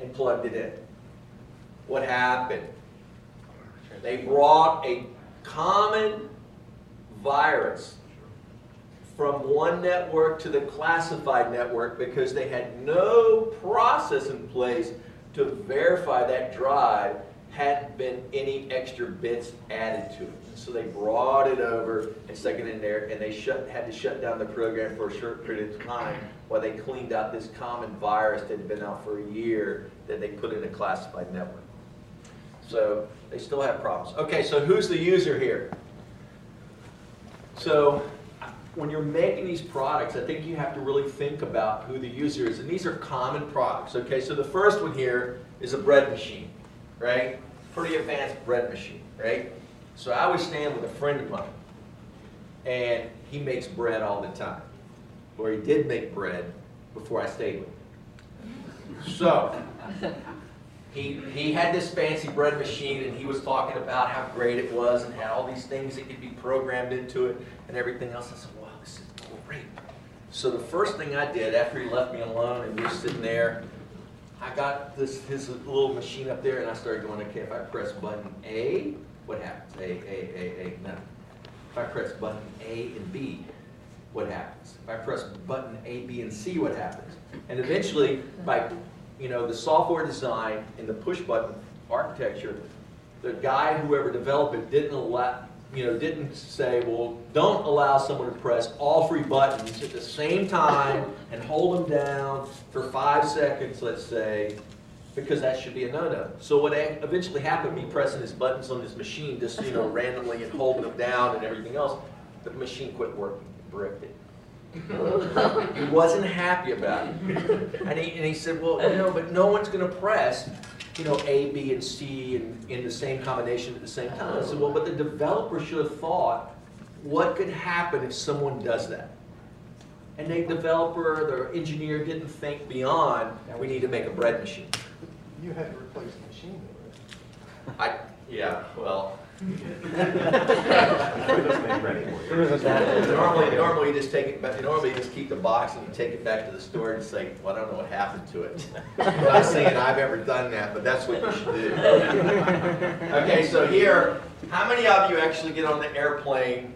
and plugged it in. What happened? They brought a common virus from one network to the classified network because they had no process in place to verify that drive hadn't been any extra bits added to it. And so they brought it over and stuck it in there, and they had to shut down the program for a short period of time while they cleaned out this common virus that had been out for a year that they put in a classified network. So they still have problems. Okay, so who's the user here? So when you're making these products, I think you have to really think about who the user is. And these are common products. Okay, so the first one here is a bread machine, right? Pretty advanced bread machine, right? So I was staying with a friend of mine, and he makes bread all the time. Or he did make bread before I stayed with him. So he had this fancy bread machine, and he was talking about how great it was and had all these things that could be programmed into it and everything else. I said, wow, this is great. So the first thing I did after he left me alone and we were sitting there, I got his little machine up there, and I started going, okay, if I press button A, what happens? A, no. If I press button A and B, what happens? If I press button A, B, and C, what happens? And eventually, by the software design and the push button architecture, the guy, whoever developed it, didn't say, well, don't allow someone to press all 3 buttons at the same time and hold them down for 5 seconds, let's say, because that should be a no-no. So what eventually happened, me pressing his buttons on this machine, just randomly and holding them down and everything else, the machine quit working, bricked it. He wasn't happy about it. And he said, well, but no one's going to press, A, B, and C in the same combination at the same time. I said, well, but the developer should have thought, what could happen if someone does that? And the developer, the engineer didn't think beyond, we need to make a bread machine. You had to replace the machine, though, right? Yeah, well. Normally, Normally you just take it back. Normally you just keep the box and you take it back to the store and say, well, I don't know what happened to it. I'm not saying I've ever done that, but that's what you should do. Okay, so here, how many of you actually get on the airplane?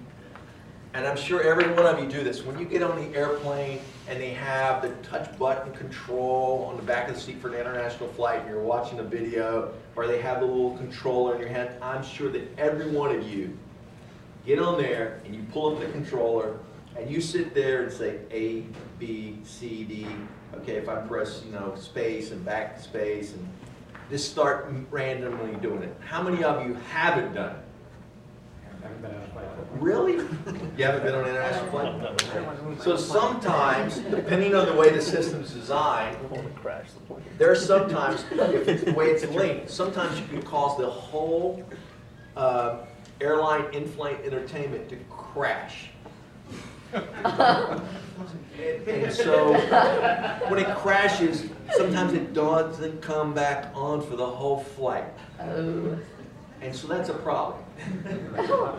And I'm sure every one of you do this. When you get on the airplane and they have the touch button control on the back of the seat for an international flight and you're watching a video, or they have the little controller in your hand, I'm sure that every one of you get on there and you pull up the controller and you sit there and say A, B, C, D. Okay, if I press space and back to space and just start randomly doing it. How many of you haven't done it? Really? You haven't been on an international flight? So sometimes, depending on the way the system's designed, there are sometimes, if it's the way it's linked, sometimes you can cause the whole airline in-flight entertainment to crash. And so when it crashes, sometimes it doesn't come back on for the whole flight. And so that's a problem.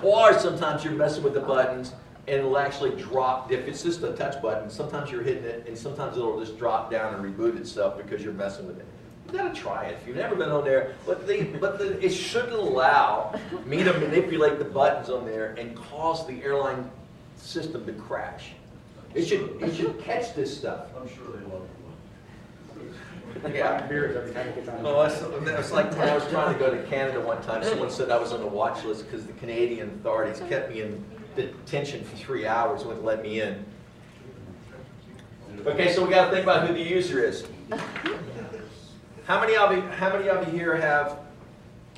Or sometimes you're messing with the buttons and it'll actually drop. If it's just a touch button, sometimes you're hitting it and sometimes it'll just drop down and reboot itself because you're messing with it. You gotta try it if you've never been on there. It shouldn't allow me to manipulate the buttons on there and cause the airline system to crash. It should catch this stuff. I'm sure they love it. Yeah. Oh, it's like when I was trying to go to Canada one time, someone said I was on the watch list because the Canadian authorities kept me in detention for 3 hours, wouldn't let me in. Okay, so we got to think about who the user is. How many of you here have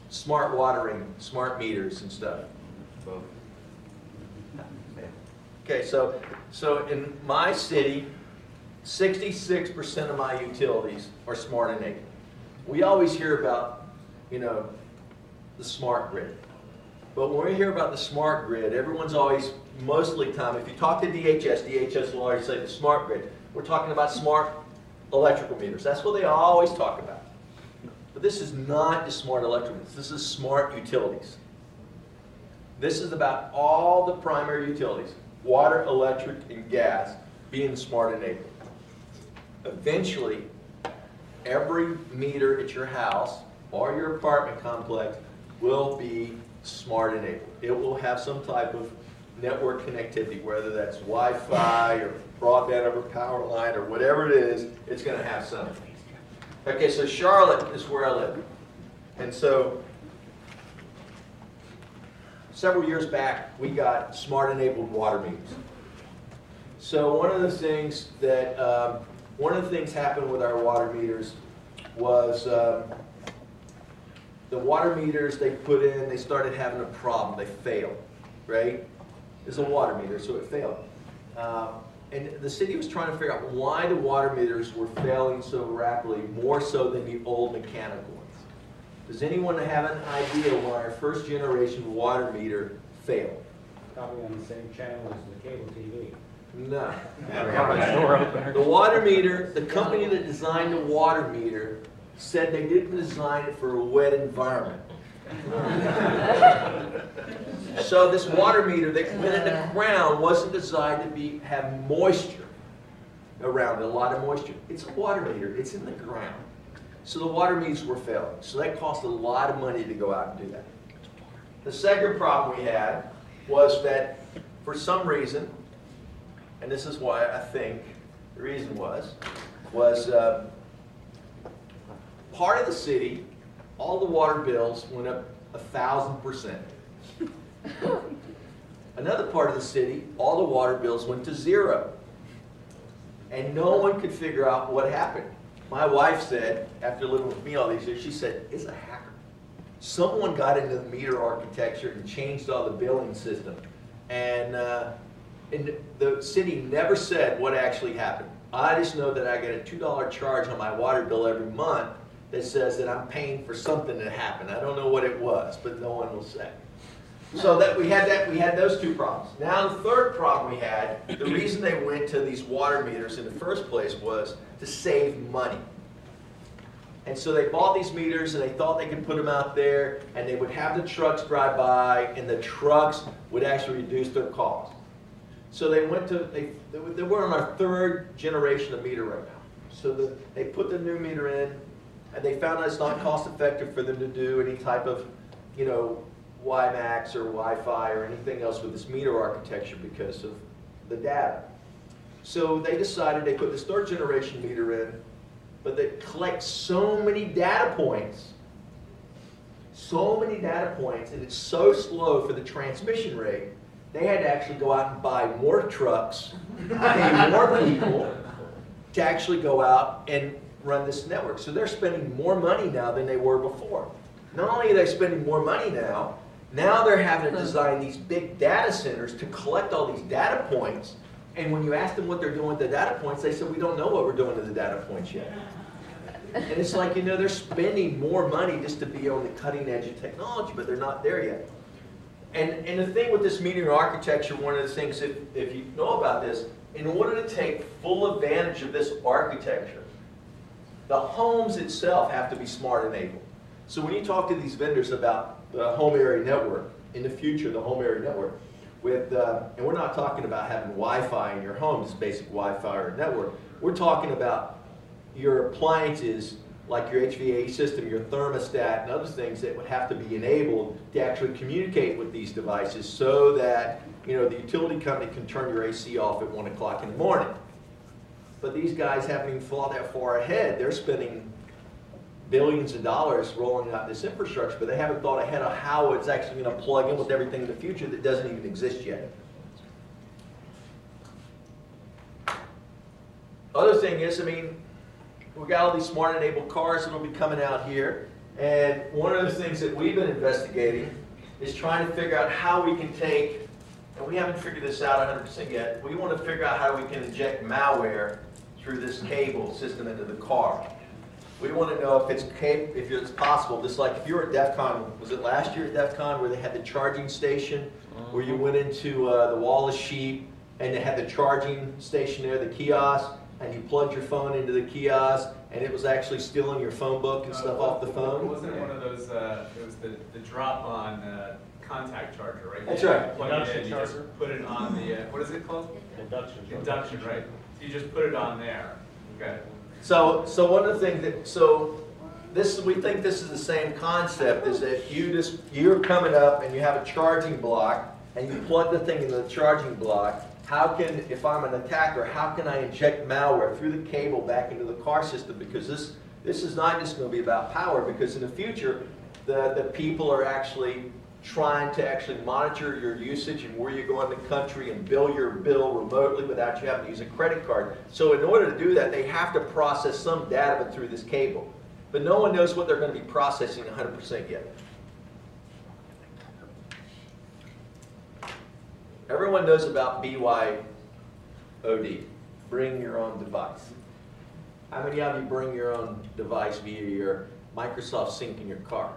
smart watering, smart meters and stuff? Okay, so in my city, 66% of my utilities are smart enabled. We always hear about, the smart grid. But when we hear about the smart grid, everyone's always, mostly time, if you talk to DHS will always say the smart grid. We're talking about smart electrical meters. That's what they always talk about. But this is not just smart electrical meters. This is smart utilities. This is about all the primary utilities, water, electric, and gas, being smart enabled. Eventually, every meter at your house or your apartment complex will be smart enabled. It will have some type of network connectivity, whether that's Wi-Fi or broadband over power line or whatever it is, it's going to have something. Okay, so Charlotte is where I live. And so several years back, we got smart enabled water meters. So one of the things happened with our water meters was the water meters they put in, they started having a problem. They failed, right? It's a water meter, so it failed. And the city was trying to figure out why the water meters were failing so rapidly, more so than the old mechanical ones. Does anyone have an idea why our first generation water meter failed? Probably on the same channel as the cable TV. No. The water meter, the company that designed the water meter said they didn't design it for a wet environment. So this water meter that went in the ground wasn't designed to have moisture around it, a lot of moisture. It's a water meter, it's in the ground. So the water meters were failing. So that cost a lot of money to go out and do that. The second problem we had was that for some reason, and this is why I think the reason was part of the city, all the water bills went up 1,000%. Another part of the city, all the water bills went to 0. And no one could figure out what happened. My wife said, after living with me all these years, she said, it's a hacker. Someone got into the meter architecture and changed all the billing system. And the city never said what actually happened. I just know that I get a $2 charge on my water bill every month that says that I'm paying for something that happened. I don't know what it was, but no one will say. So we had those two problems. Now the third problem we had, the reason they went to these water meters in the first place was to save money. And so they bought these meters and they thought they could put them out there and they would have the trucks drive by and the trucks would actually reduce their cost. So they went to, they were on our third generation of meter right now. So they put the new meter in and they found that it's not cost effective for them to do any type of, WiMAX or Wi-Fi or anything else with this meter architecture because of the data. So they decided they put this third generation meter in, but they collect so many data points, and it's so slow for the transmission rate, they had to actually go out and buy more trucks, pay more people to actually go out and run this network. So they're spending more money now than they were before. Not only are they spending more money now they're having to design these big data centers to collect all these data points. And when you ask them what they're doing with the data points, they said, we don't know what we're doing to the data points yet. And it's like, they're spending more money just to be on the cutting edge of technology, but they're not there yet. And the thing with this metering architecture, one of the things, if you know about this, in order to take full advantage of this architecture, the homes itself have to be smart enabled. So when you talk to these vendors about the home area network, in the future, the home area network, and we're not talking about having Wi-Fi in your home, just basic Wi-Fi or network. We're talking about your appliances, like your HVAC system, your thermostat, and other things that would have to be enabled to actually communicate with these devices so that the utility company can turn your AC off at 1 o'clock in the morning. But these guys haven't even thought that far ahead. They're spending billions of dollars rolling out this infrastructure, but they haven't thought ahead of how it's actually going to plug in with everything in the future that doesn't even exist yet. Other thing is, we got all these smart enabled cars that will be coming out here, and one of the things that we've been investigating is trying to figure out how we can take, and we haven't figured this out 100% yet, we want to figure out how we can inject malware through this cable system into the car. We want to know if it's possible, just like if you were at DEF CON, was it last year at DEF CON where they had the charging station, where you went into the wall of sheep and they had the charging station there, the kiosk, and you plugged your phone into the kiosk, and it was actually stealing your phone book and stuff off the phone? Wasn't it one of those, it was the drop-on contact charger, right? That's right. You plug it in, you just put it on the, what is it called? Induction. Induction, right. So you just put it on there. Okay. So one of the things that, we think this is the same concept, is that you're coming up and you have a charging block, and you plug the thing into the charging block. How can, if I'm an attacker, how can I inject malware through the cable back into the car system? Because this is not just going to be about power, because in the future, the people are actually trying to actually monitor your usage and where you go in the country and bill your bill remotely without you having to use a credit card. So in order to do that, they have to process some data through this cable. But no one knows what they're going to be processing 100% yet. Everyone knows about BYOD, bring your own device. How many of you bring your own device via your Microsoft Sync in your car?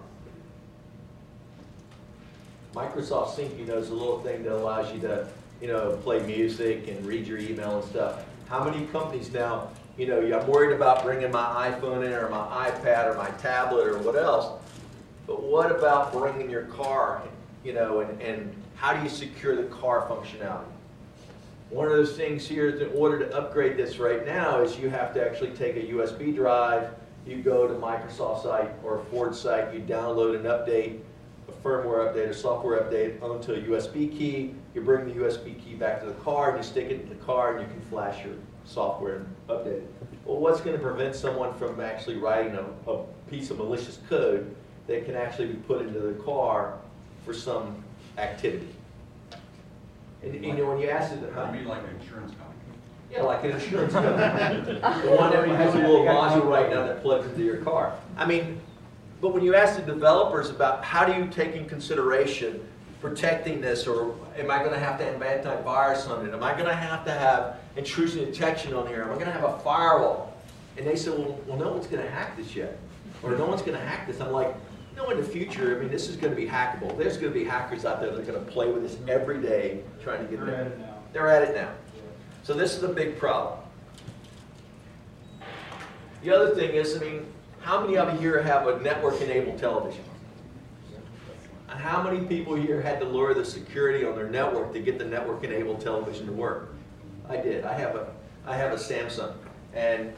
Microsoft Sync, you know, is a little thing that allows you to, you know, play music and read your email and stuff. How many companies now, you know, I'm worried about bringing my iPhone in or my iPad or my tablet or what else, but what about bringing your car, you know, and how do you secure the car functionality? One of those things here is in order to upgrade this right now is you have to actually take a USB drive, you go to Microsoft site or a Ford site, you download an update, a firmware update, a software update onto a USB key, you bring the USB key back to the car and you stick it in the car and you can flash your software and update it. Well, what's going to prevent someone from actually writing a piece of malicious code that can actually be put into the car for some activity? And you know, when you ask it, I mean, like an insurance company. Yeah, like an insurance company. The one that has a little module right now that plugs into your car. I mean, but when you ask the developers about how do you take in consideration protecting this, or am I going to have to have antivirus on it? Am I going to have intrusion detection on here? Am I going to have a firewall? And they said, well, no one's going to hack this yet. Or no one's going to hack this. I'm like, no, in the future, I mean, this is going to be hackable. There's going to be hackers out there that are going to play with this every day trying to get They're at it now. They're at it now. So this is a big problem. The other thing is, I mean, how many of you here have a network-enabled television? And how many people here had to lower the security on their network to get the network-enabled television to work? I did. I have a Samsung, and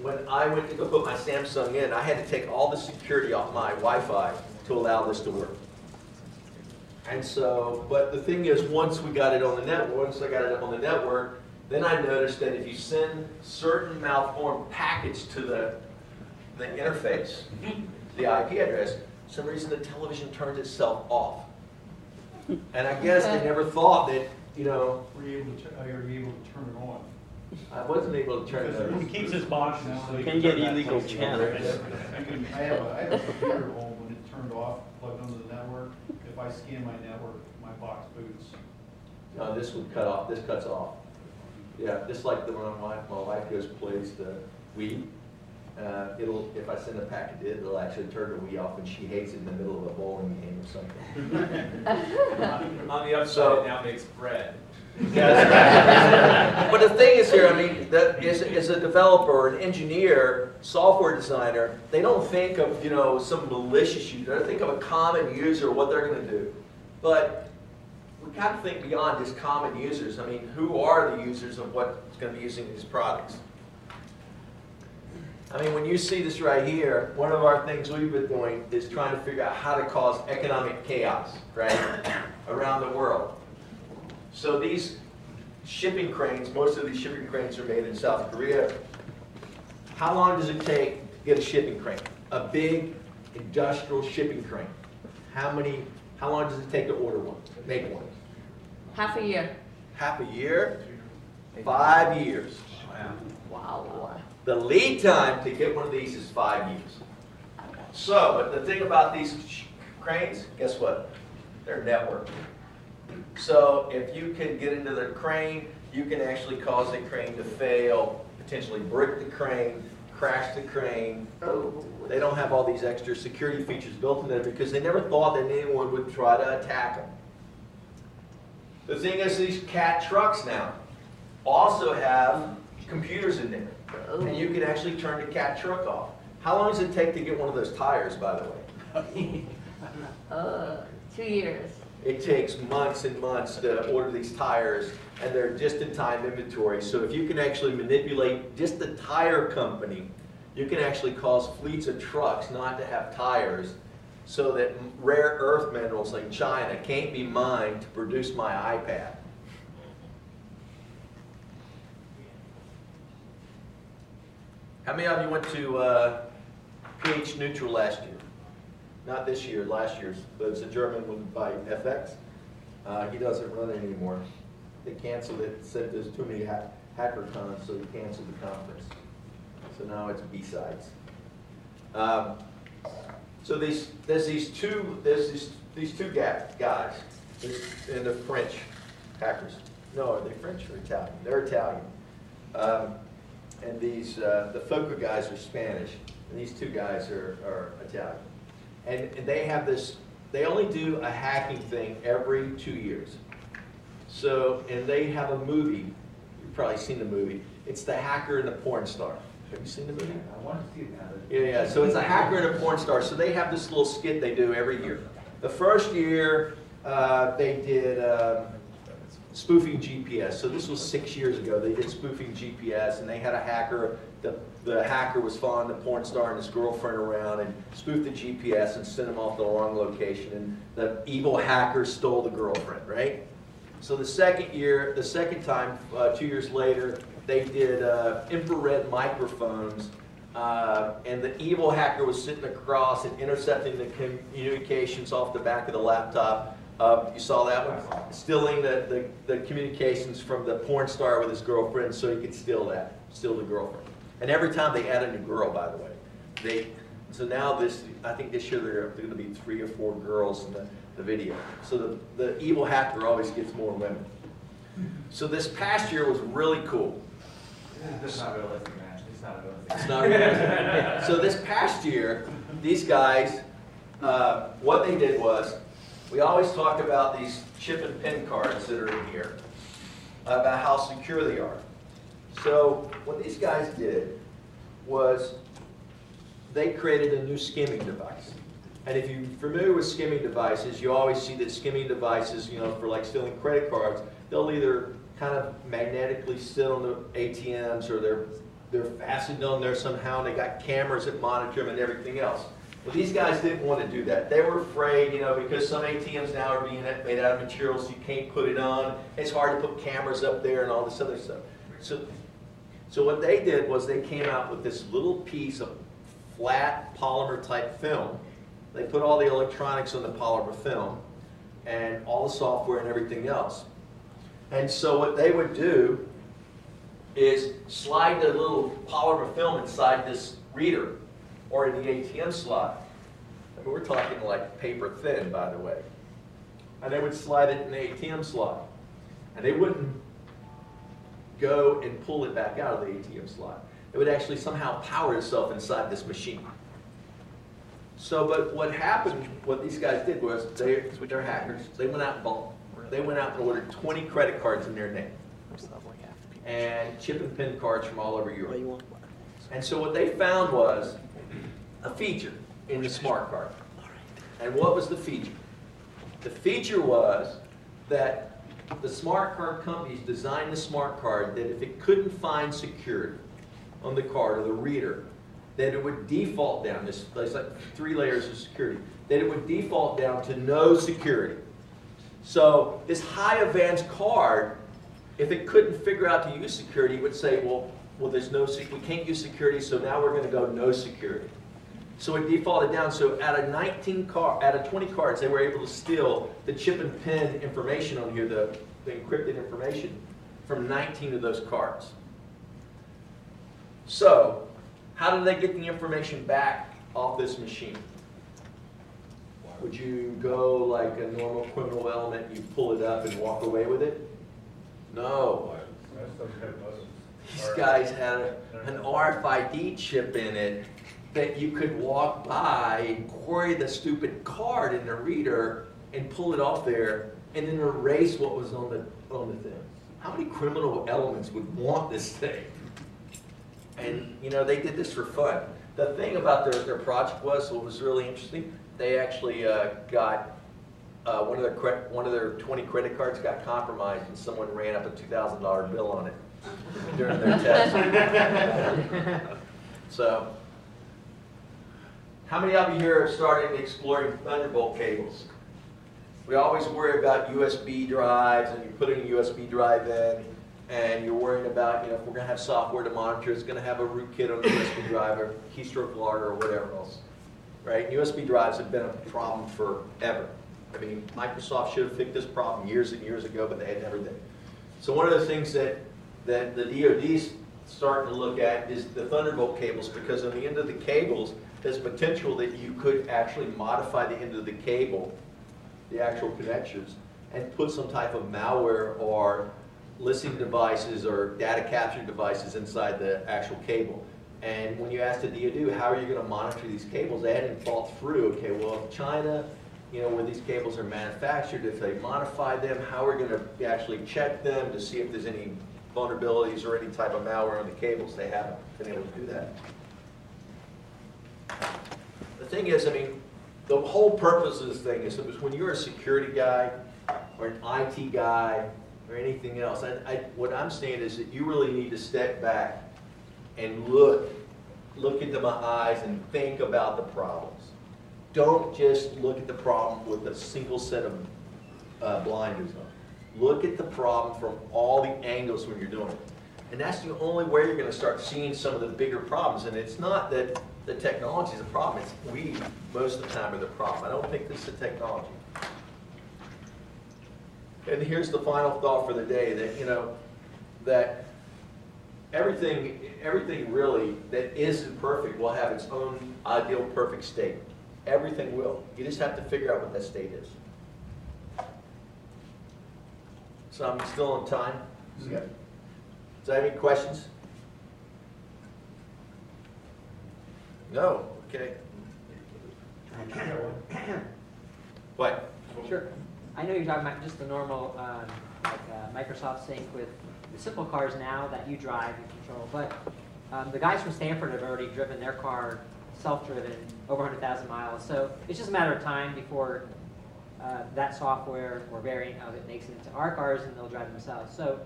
when I went to go put my Samsung in, I had to take all the security off my Wi-Fi to allow this to work. And so, but the thing is, once I got it on the network, then I noticed that if you send certain malformed packets to the interface, the IP address, for some reason the television turns itself off. And I guess they never thought that, you know, Were you able to turn it on? I wasn't able to turn it on. He keeps his boxes, so You can get illegal channels. I have a computer at home, when it turned off, plugged onto the network, if I scan my network, my box boots. No, this would cut off. This cuts off. Yeah, just like the one my wife goes plays the Wii. If I send a packet, it'll actually turn the Wii off, and she hates it in the middle of a bowling game or something. On the upside, it now makes bread. But the thing is here, I mean, that as a developer or an engineer, software designer, they don't think of, you know, some malicious user. They think of a common user, what they're going to do. But we got to think beyond just common users. I mean, who are the users of what's going to be using these products? I mean, when you see this right here, one of our things we've been doing is trying to figure out how to cause economic chaos, right, around the world. So these shipping cranes, most of these shipping cranes are made in South Korea. How long does it take to get a shipping crane? A big industrial shipping crane. How long does it take to order one, make one? Half a year. Half a year? 5 years. Wow. The lead time to get one of these is 5 years. So, but the thing about these cranes, guess what? They're networked. So if you can get into the crane, you can actually cause the crane to fail, potentially brick the crane, crash the crane. They don't have all these extra security features built in there because they never thought that anyone would try to attack them. The thing is, these CAT trucks now also have computers in there. And you can actually turn the cat truck off. How long does it take to get one of those tires, by the way? 2 years. It takes months and months to order these tires, and they're just-in-time inventory. So if you can actually manipulate just the tire company, you can actually cause fleets of trucks not to have tires, so that rare earth minerals like China can't be mined to produce my iPad. How many of you went to pH Neutral last year? Not this year, last year's, but it's a German one by FX. He doesn't run it anymore. They canceled it, said there's too many hacker cons, so they canceled the conference. So now it's B-sides. So there's these two guys, and they're French hackers. No, are they French or Italian? They're Italian. And these the Foca guys are Spanish, and these two guys are Italian. And they have this. They only do a hacking thing every 2 years. So, and they have a movie. You've probably seen the movie. It's The Hacker and the Porn Star. Have you seen the movie? I want to see it now. Yeah. So it's a hacker and a porn star. So they have this little skit they do every year. The first year they did spoofing GPS. So this was 6 years ago. They did spoofing GPS, and they had a hacker. The hacker was following the porn star and his girlfriend around and spoofed the GPS and sent him off the wrong location. And the evil hacker stole the girlfriend, right? So the second time, 2 years later, they did infrared microphones, and the evil hacker was sitting across and intercepting the communications off the back of the laptop. You saw that one? Stealing the communications from the porn star with his girlfriend so he could steal the girlfriend. And every time they add a new girl, by the way. So now I think this year there are going to be 3 or 4 girls in the video. So the evil hacker always gets more women. So this past year was really cool. This is not realistic, man. It's not realistic. It's not realistic. So this past year, these guys, what they did was, we always talk about these chip and pin cards that are in here, about how secure they are. So what these guys did was they created a new skimming device. And if you're familiar with skimming devices, you always see that skimming devices, for like stealing credit cards, they'll either kind of magnetically sit on the ATMs, or they're fastened on there somehow, and they got cameras that monitor them and everything else. Well, these guys didn't want to do that. They were afraid, because some ATMs now are being made out of materials you can't put it on. It's hard to put cameras up there and all this other stuff. So what they did was they came out with this little piece of flat polymer type film. They put all the electronics on the polymer film and all the software and everything else. And so what they would do is slide the little polymer film inside this reader or in the ATM slot. I mean, we're talking like paper thin, by the way. And they would slide it in the ATM slot. And they wouldn't go and pull it back out of the ATM slot. It would actually somehow power itself inside this machine. So, but what happened, what these guys did was, they're hackers, they went out and ordered 20 credit cards in their name. And chip and pin cards from all over Europe. And so what they found was a feature in the smart card. And what was the feature? The feature was that the smart card companies designed the smart card that if it couldn't find security on the card or the reader, that it would default down, there's like 3 layers of security, that it would default down to no security. So this high advanced card, if it couldn't figure out to use security, it would say, well, there's we can't use security, so now we're going to go no security. So it defaulted down. So out of 20 cards, they were able to steal the chip and pin information on here, the encrypted information, from 19 of those cards. So how did they get the information back off this machine? Would you go like a normal criminal element, you pull it up and walk away with it? No. These guys had an RFID chip in it that you could walk by and query the stupid card in the reader and pull it off there and then erase what was on the thing. How many criminal elements would want this thing? And, you know, they did this for fun. The thing about their project was, what was really interesting, they actually got one of their 20 credit cards got compromised, and someone ran up a $2,000 bill on it during their test. So, how many of you here have started exploring Thunderbolt cables? We always worry about USB drives, and you're putting a USB drive in, and you're worrying about, you know, if we're going to have software to monitor, it's going to have a rootkit on the USB drive, or keystroke logger, or whatever else. Right? USB drives have been a problem forever. I mean, Microsoft should have fixed this problem years and years ago, but they had never did. So one of the things that the DoD's starting to look at is the Thunderbolt cables, because on the end of the cables, there's potential that you could actually modify the end of the cable, the actual connectors, and put some type of malware or listening devices or data capture devices inside the actual cable. And when you ask the DoD, how are you going to monitor these cables, they hadn't thought through, okay, well, if China, you know, where these cables are manufactured, if they modify them, how are we going to actually check them to see if there's any vulnerabilities or any type of malware on the cables? They haven't been able to do that. The thing is, I mean, the whole purpose of this thing is when you're a security guy or an IT guy or anything else, what I'm saying is that you really need to step back and look into my eyes and think about the problems. Don't just look at the problem with a single set of blinders on. Look at the problem from all the angles when you're doing it. And that's the only way you're going to start seeing some of the bigger problems. And it's not that the technology is a problem, it's we, most of the time, are the problem. I don't think it's the technology. And here's the final thought for the day, that, you know, that everything really that isn't perfect will have its own ideal perfect state. Everything will. You just have to figure out what that state is. So I'm still on time. Does that have any questions? No? Okay. What? Sure. I know you're talking about just the normal Microsoft Sync with the simple cars now that you drive and control, but the guys from Stanford have already driven their car self-driven over 100,000 miles. So it's just a matter of time before that software or variant of it makes it into our cars and they'll drive themselves. So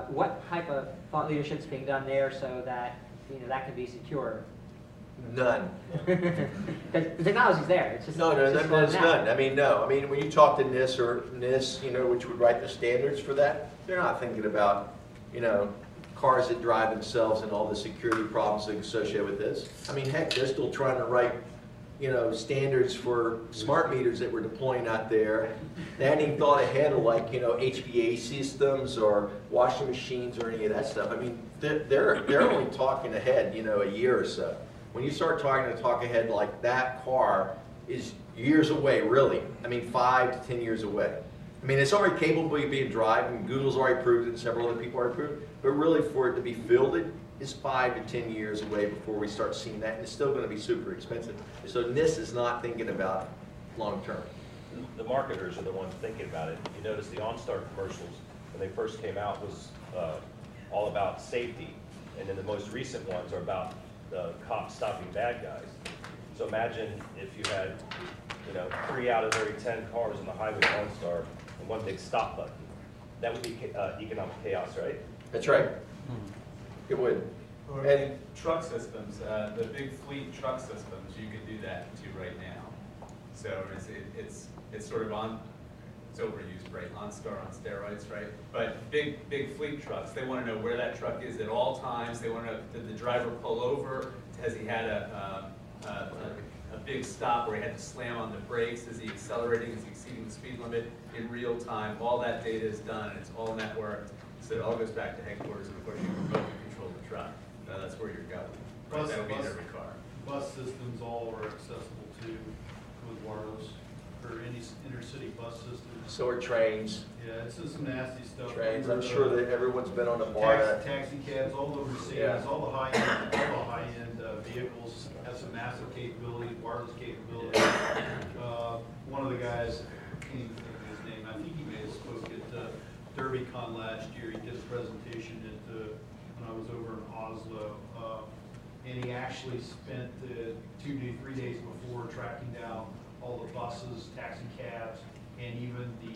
what type of thought leadership is being done there so that, you know, that can be secure? None. The technology's there. It's just No, just there's now. none. I mean, no. I mean, when you talk to NIST or NIST, you know, which would write the standards for that, they're not thinking about, you know, cars that drive themselves and all the security problems that associate with this. I mean, heck, they're still trying to write, you know, standards for smart meters that we're deploying out there. They hadn't even thought ahead of, like, you know, HVAC systems or washing machines or any of that stuff. I mean, they're only talking ahead, you know, a year or so. When you start talk ahead like that, car is years away, really. I mean, 5 to 10 years away. I mean, it's already capable of being driven, and Google's already proved it, and several other people already proved it. But really, for it to be fielded is 5 to 10 years away before we start seeing that, and it's still going to be super expensive. So NIST is not thinking about long term. The marketers are the ones thinking about it. You notice the OnStar commercials, when they first came out, was all about safety, and then the most recent ones are about the cops stopping bad guys. So imagine if you had, you know, 3 out of every 10 cars on the highway with OnStar and one big stop button. That would be economic chaos, right? That's right. It would. Or in truck systems, the big fleet truck systems, you could do that to right now. So it's sort of on, it's overused, right? OnStar on steroids, right? But big fleet trucks, they want to know where that truck is at all times. They want to know, did the driver pull over? Has he had a big stop where he had to slam on the brakes? Is he accelerating? Is he exceeding the speed limit in real time? All that data is done, and it's all networked. So it all goes back to headquarters, and of course you remotely control the truck. That's where you're going. Right? That would be in every car. Bus systems all are accessible to with wireless for any intercity bus system. So are trains. Yeah, it's just some nasty stuff. Trains. I'm sure that everyone's been on a bar. Taxi cabs, all over Mercedes, all the high-end vehicles have some massive capability, wireless capability. One of the guys, I can't even think of his name. I think he may have spoke at DerbyCon last year. He did a presentation at when I was over in Oslo. And he actually spent 3 days before tracking down all the buses, taxi cabs, and even the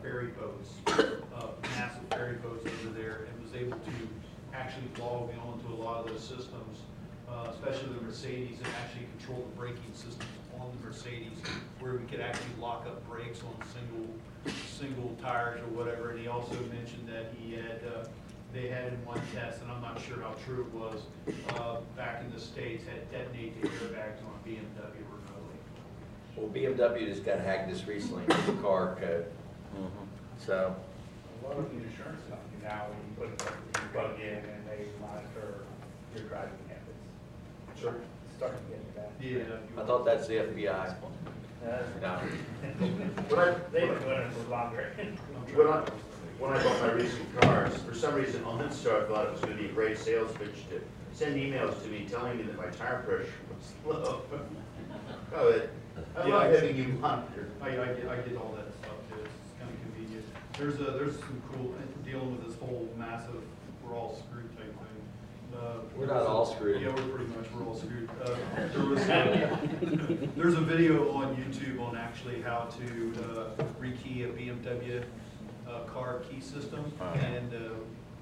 ferry boats, massive ferry boats over there, and was able to actually log onto a lot of those systems, especially the Mercedes, and actually control the braking systems on the Mercedes, where we could actually lock up brakes on single tires or whatever. And he also mentioned that they had in one test, and I'm not sure how true it was, back in the States, had detonated airbags on a BMW remotely. Well, BMW just got hacked just recently with the car code. So. A lot of the insurance companies now, when you plug in and they monitor your driving habits. Sure. Starting to get that. Yeah. I thought that's the FBI. No. They've been doing it for longer. When I bought my recent cars, for some reason OnStar thought it was going to be a great sales pitch to send emails to me telling me that my tire pressure was low. I love having you monitor. I get all that stuff too. It's kind of convenient. There's some cool dealing with this whole massive we're all screwed type thing. We're not all screwed. Yeah, we're all screwed. There's a video on YouTube on actually how to rekey a BMW car key system, and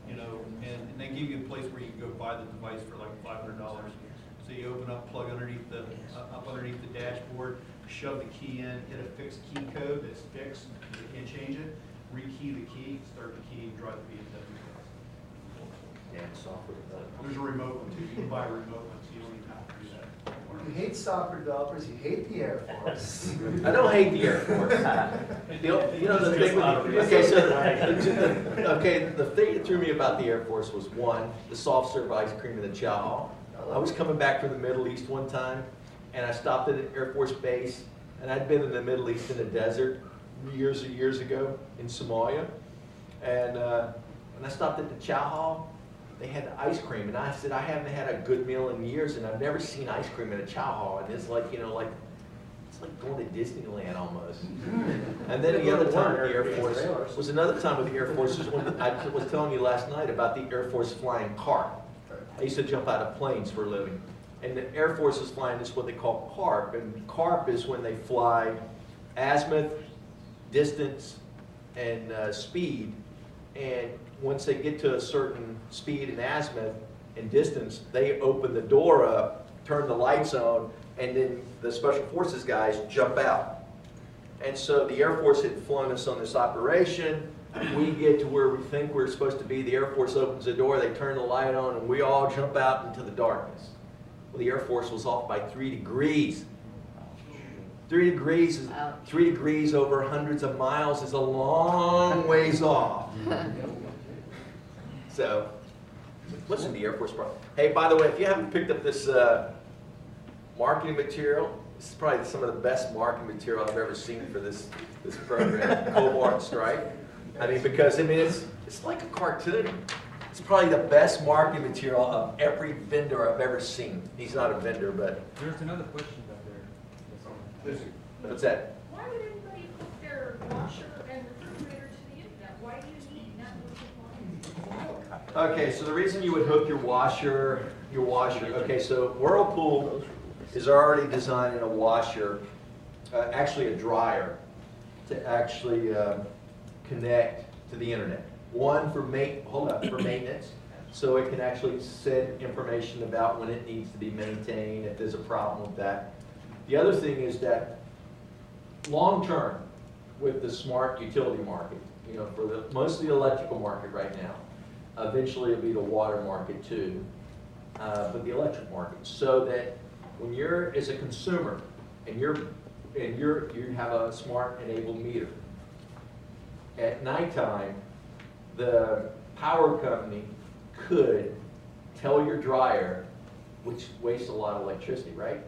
and they give you a place where you can go buy the device for like $500. So you open up, plug underneath the dashboard, shove the key in, hit a fixed key code that's fixed. You can't change it. Rekey the key, start the key, and drive the BMW. Yeah, software. There's a remote one too. You can buy a remote one, so you don't even have to do that. You hate software developers, you hate the Air Force. I don't hate the Air Force. The thing the thing that threw me about the Air Force was, one, the soft serve ice cream and the chow. I was coming back from the Middle East one time, and I stopped at an Air Force base, and I'd been in the Middle East in the desert years ago in Somalia, and when I stopped at the chow hall, they had ice cream, and I said, I haven't had a good meal in years, and I've never seen ice cream at a chow hall, and it's like, it's like going to Disneyland almost. And then the other time with the Air Force was another time with the Air Force is when I was telling you last night about the Air Force flying CARP. I used to jump out of planes for a living, and the Air Force is flying this what they call CARP, and CARP is when they fly azimuth, distance, and speed, and once they get to a certain speed and azimuth and distance, they open the door up, turn the lights on, and then the Special Forces guys jump out. And so the Air Force had flown us on this operation. We get to where we think we're supposed to be. The Air Force opens the door, they turn the light on, and we all jump out into the darkness. Well, the Air Force was off by 3 degrees. 3 degrees over hundreds of miles is a long ways off. So, listen to the Air Force part. Hey, by the way, if you haven't picked up this marketing material, this is probably some of the best marketing material I've ever seen for this program, Cobalt Strike. I mean, because it's like a cartoon. It's probably the best marketing material of every vendor I've ever seen. He's not a vendor, but There's another question back there. what's that? Why would anybody hook their washer and refrigerator to the internet? Why do you need network compliance? Okay, so the reason you would hook your washer, okay, so Whirlpool is already designing a washer, actually a dryer, to actually connect to the internet. One for maintenance, so it can actually send information about when it needs to be maintained, if there's a problem with that. The other thing is that long term, with the smart utility market, for most of the electrical market right now, eventually it'll be the water market too, but the electric market, so that when you're as a consumer and you have a smart enabled meter, at nighttime, the power company could tell your dryer, which wastes a lot of electricity, right?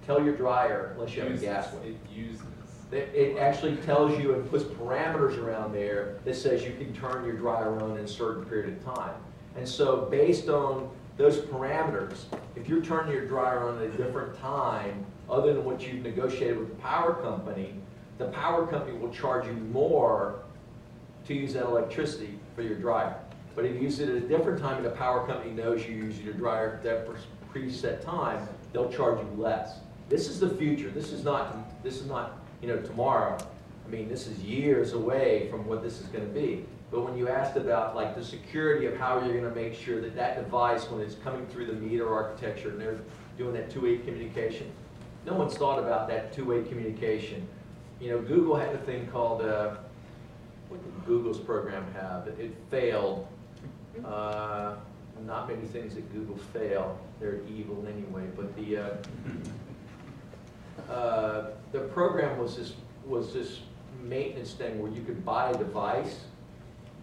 Tell your dryer, unless you have a gas one. It uses. It actually tells you and puts parameters around there that says you can turn your dryer on in a certain period of time. And so based on those parameters, if you're turning your dryer on at a different time, other than what you've negotiated with the power company will charge you more to use that electricity for your dryer. But if you use it at a different time and the power company knows you're using your dryer at that preset time, they'll charge you less. This is the future. This is not tomorrow. I mean, this is years away from what this is going to be. But when you asked about like the security of how you're going to make sure that that device, when it's coming through the meter architecture and they're doing that two-way communication, no one's thought about that two-way communication. You know, Google had a thing called, what did Google's program have? It failed. Not many things at Google fail. They're evil anyway. But the program was this maintenance thing where you could buy a device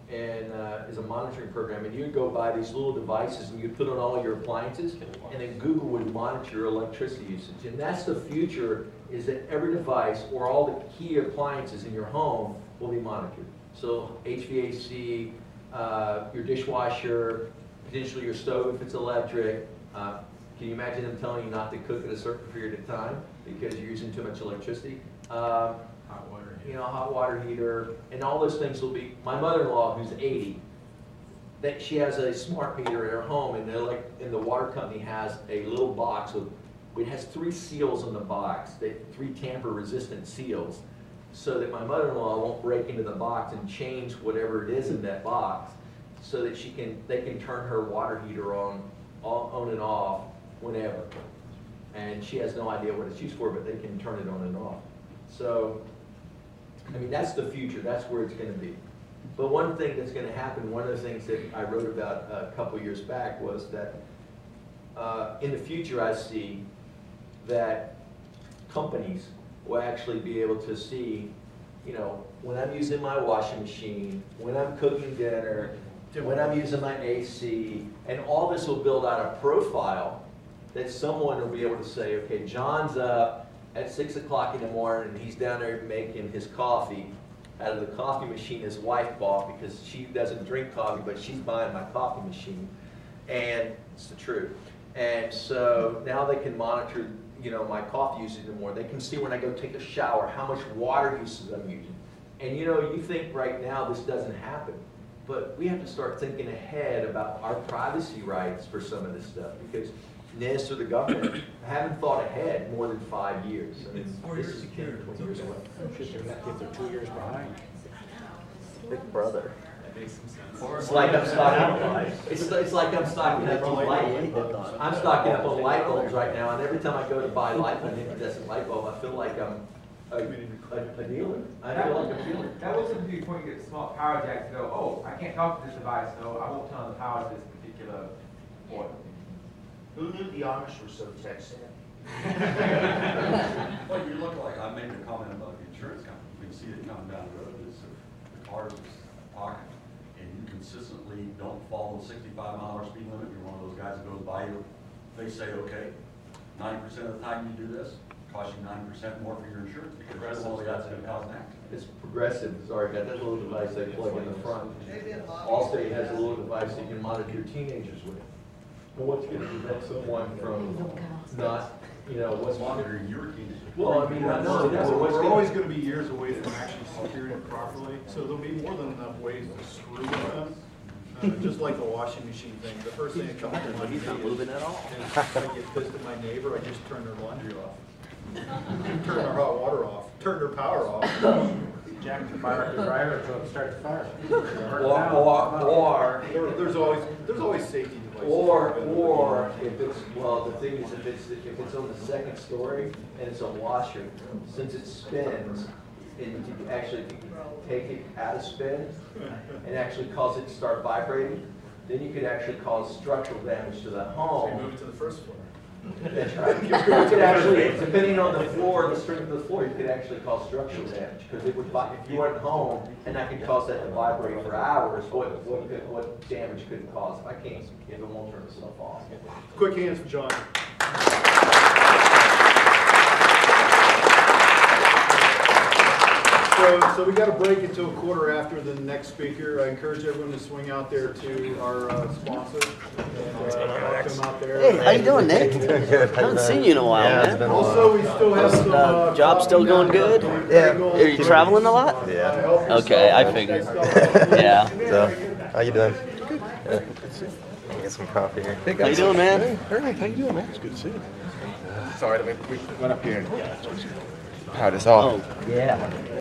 and as a monitoring program, and you'd go buy these little devices and you'd put on all your appliances, and then Google would monitor your electricity usage. And that's the future, is that every device or all the key appliances in your home will be monitored. So HVAC, your dishwasher, potentially your stove if it's electric. Can you imagine them telling you not to cook at a certain period of time because you're using too much electricity? Hot water heater, and all those things will be. My mother-in-law, who's 80, that she has a smart meter in her home, and the water company has a little box with, it has 3 seals on the box, 3 tamper-resistant seals, so that my mother-in-law won't break into the box and change whatever it is in that box, so that they can turn her water heater on and off whenever. And she has no idea what it's used for, but they can turn it on and off. So, I mean, that's the future. That's where it's going to be. But one thing that's going to happen, one of the things that I wrote about a couple years back was that in the future I see that companies will actually be able to see, when I'm using my washing machine, when I'm cooking dinner, when I'm using my AC, and all this will build out a profile that someone will be able to say, okay, John's up at 6 o'clock in the morning, and he's down there making his coffee out of the coffee machine his wife bought because she doesn't drink coffee, but she's buying my coffee machine. And it's the truth. And so now they can monitor, my coffee usage more. They can see when I go take a shower how much water usage I'm using. And you think right now this doesn't happen, but we have to start thinking ahead about our privacy rights for some of this stuff, because NIST or the government haven't thought ahead more than 5 years. I mean, this is 10, 20 years away. If they're 2 years behind. Big brother. That makes some sense. It's like I'm stocking. It's like I'm stocking up on light bulbs. I'm stocking up on light bulbs right now, and every time I go to buy an incandescent light bulb, I feel like I'm a dealer. I feel like a dealer. That was a big point. You get a small power jack to go, oh, I can't talk to this device, so I won't turn on the power to this particular point. Who knew the Amish were so tech savvy? Well, you look like, I made a comment about the insurance company. You can see it coming down the road. It's the car is pocket, and you consistently don't follow the 65-mile-an-hour speed limit. You're one of those guys that goes by you. They say, okay, 90% of the time you do this, cost you 90% more for your insurance because only that's going to cause an accident. It's progressive. Sorry, got that little device they plug in the front. Allstate has a little device that you can monitor your teenagers with. Well, what's going to prevent someone from not, what's monitoring your keys? Well, I mean, I know that. We're always going to be years away from actually securing it properly, so there'll be more than enough ways to screw with them. Just like the washing machine thing, the first thing that comes to mind is not moving at all. I get pissed at my neighbor, I just turn their laundry off. Turn their hot water off, turn their power off. Jack the fire up the dryer until it starts the fire. Or there's always safety devices. Or if it's, the thing is, if it's on the second story and it's a washer, since it spins, and you can actually take it out of spin and actually cause it to start vibrating, then you could actually cause structural damage to the home. So you move it to the first floor. That's right. You could actually, depending on the floor, the strength of the floor, you could actually cause structural damage, because it would, if you went home and that could cause that to vibrate for hours, what damage could it cause? If it won't turn itself off. Quick hands for John. So we got a break until 1/4 the next speaker. I encourage everyone to swing out there to our sponsor and help them out there. Hey, how you doing, Nick? Haven't seen you in a while, man. Also, we still have some job still going good? Yeah. Are you traveling a lot? Yeah. Okay, I figured. Yeah. So, how you doing? Get some coffee here. Hey, How you doing, man? All right, how you doing, man? It's good to see you. Sorry, we went up here and had this off. Yeah.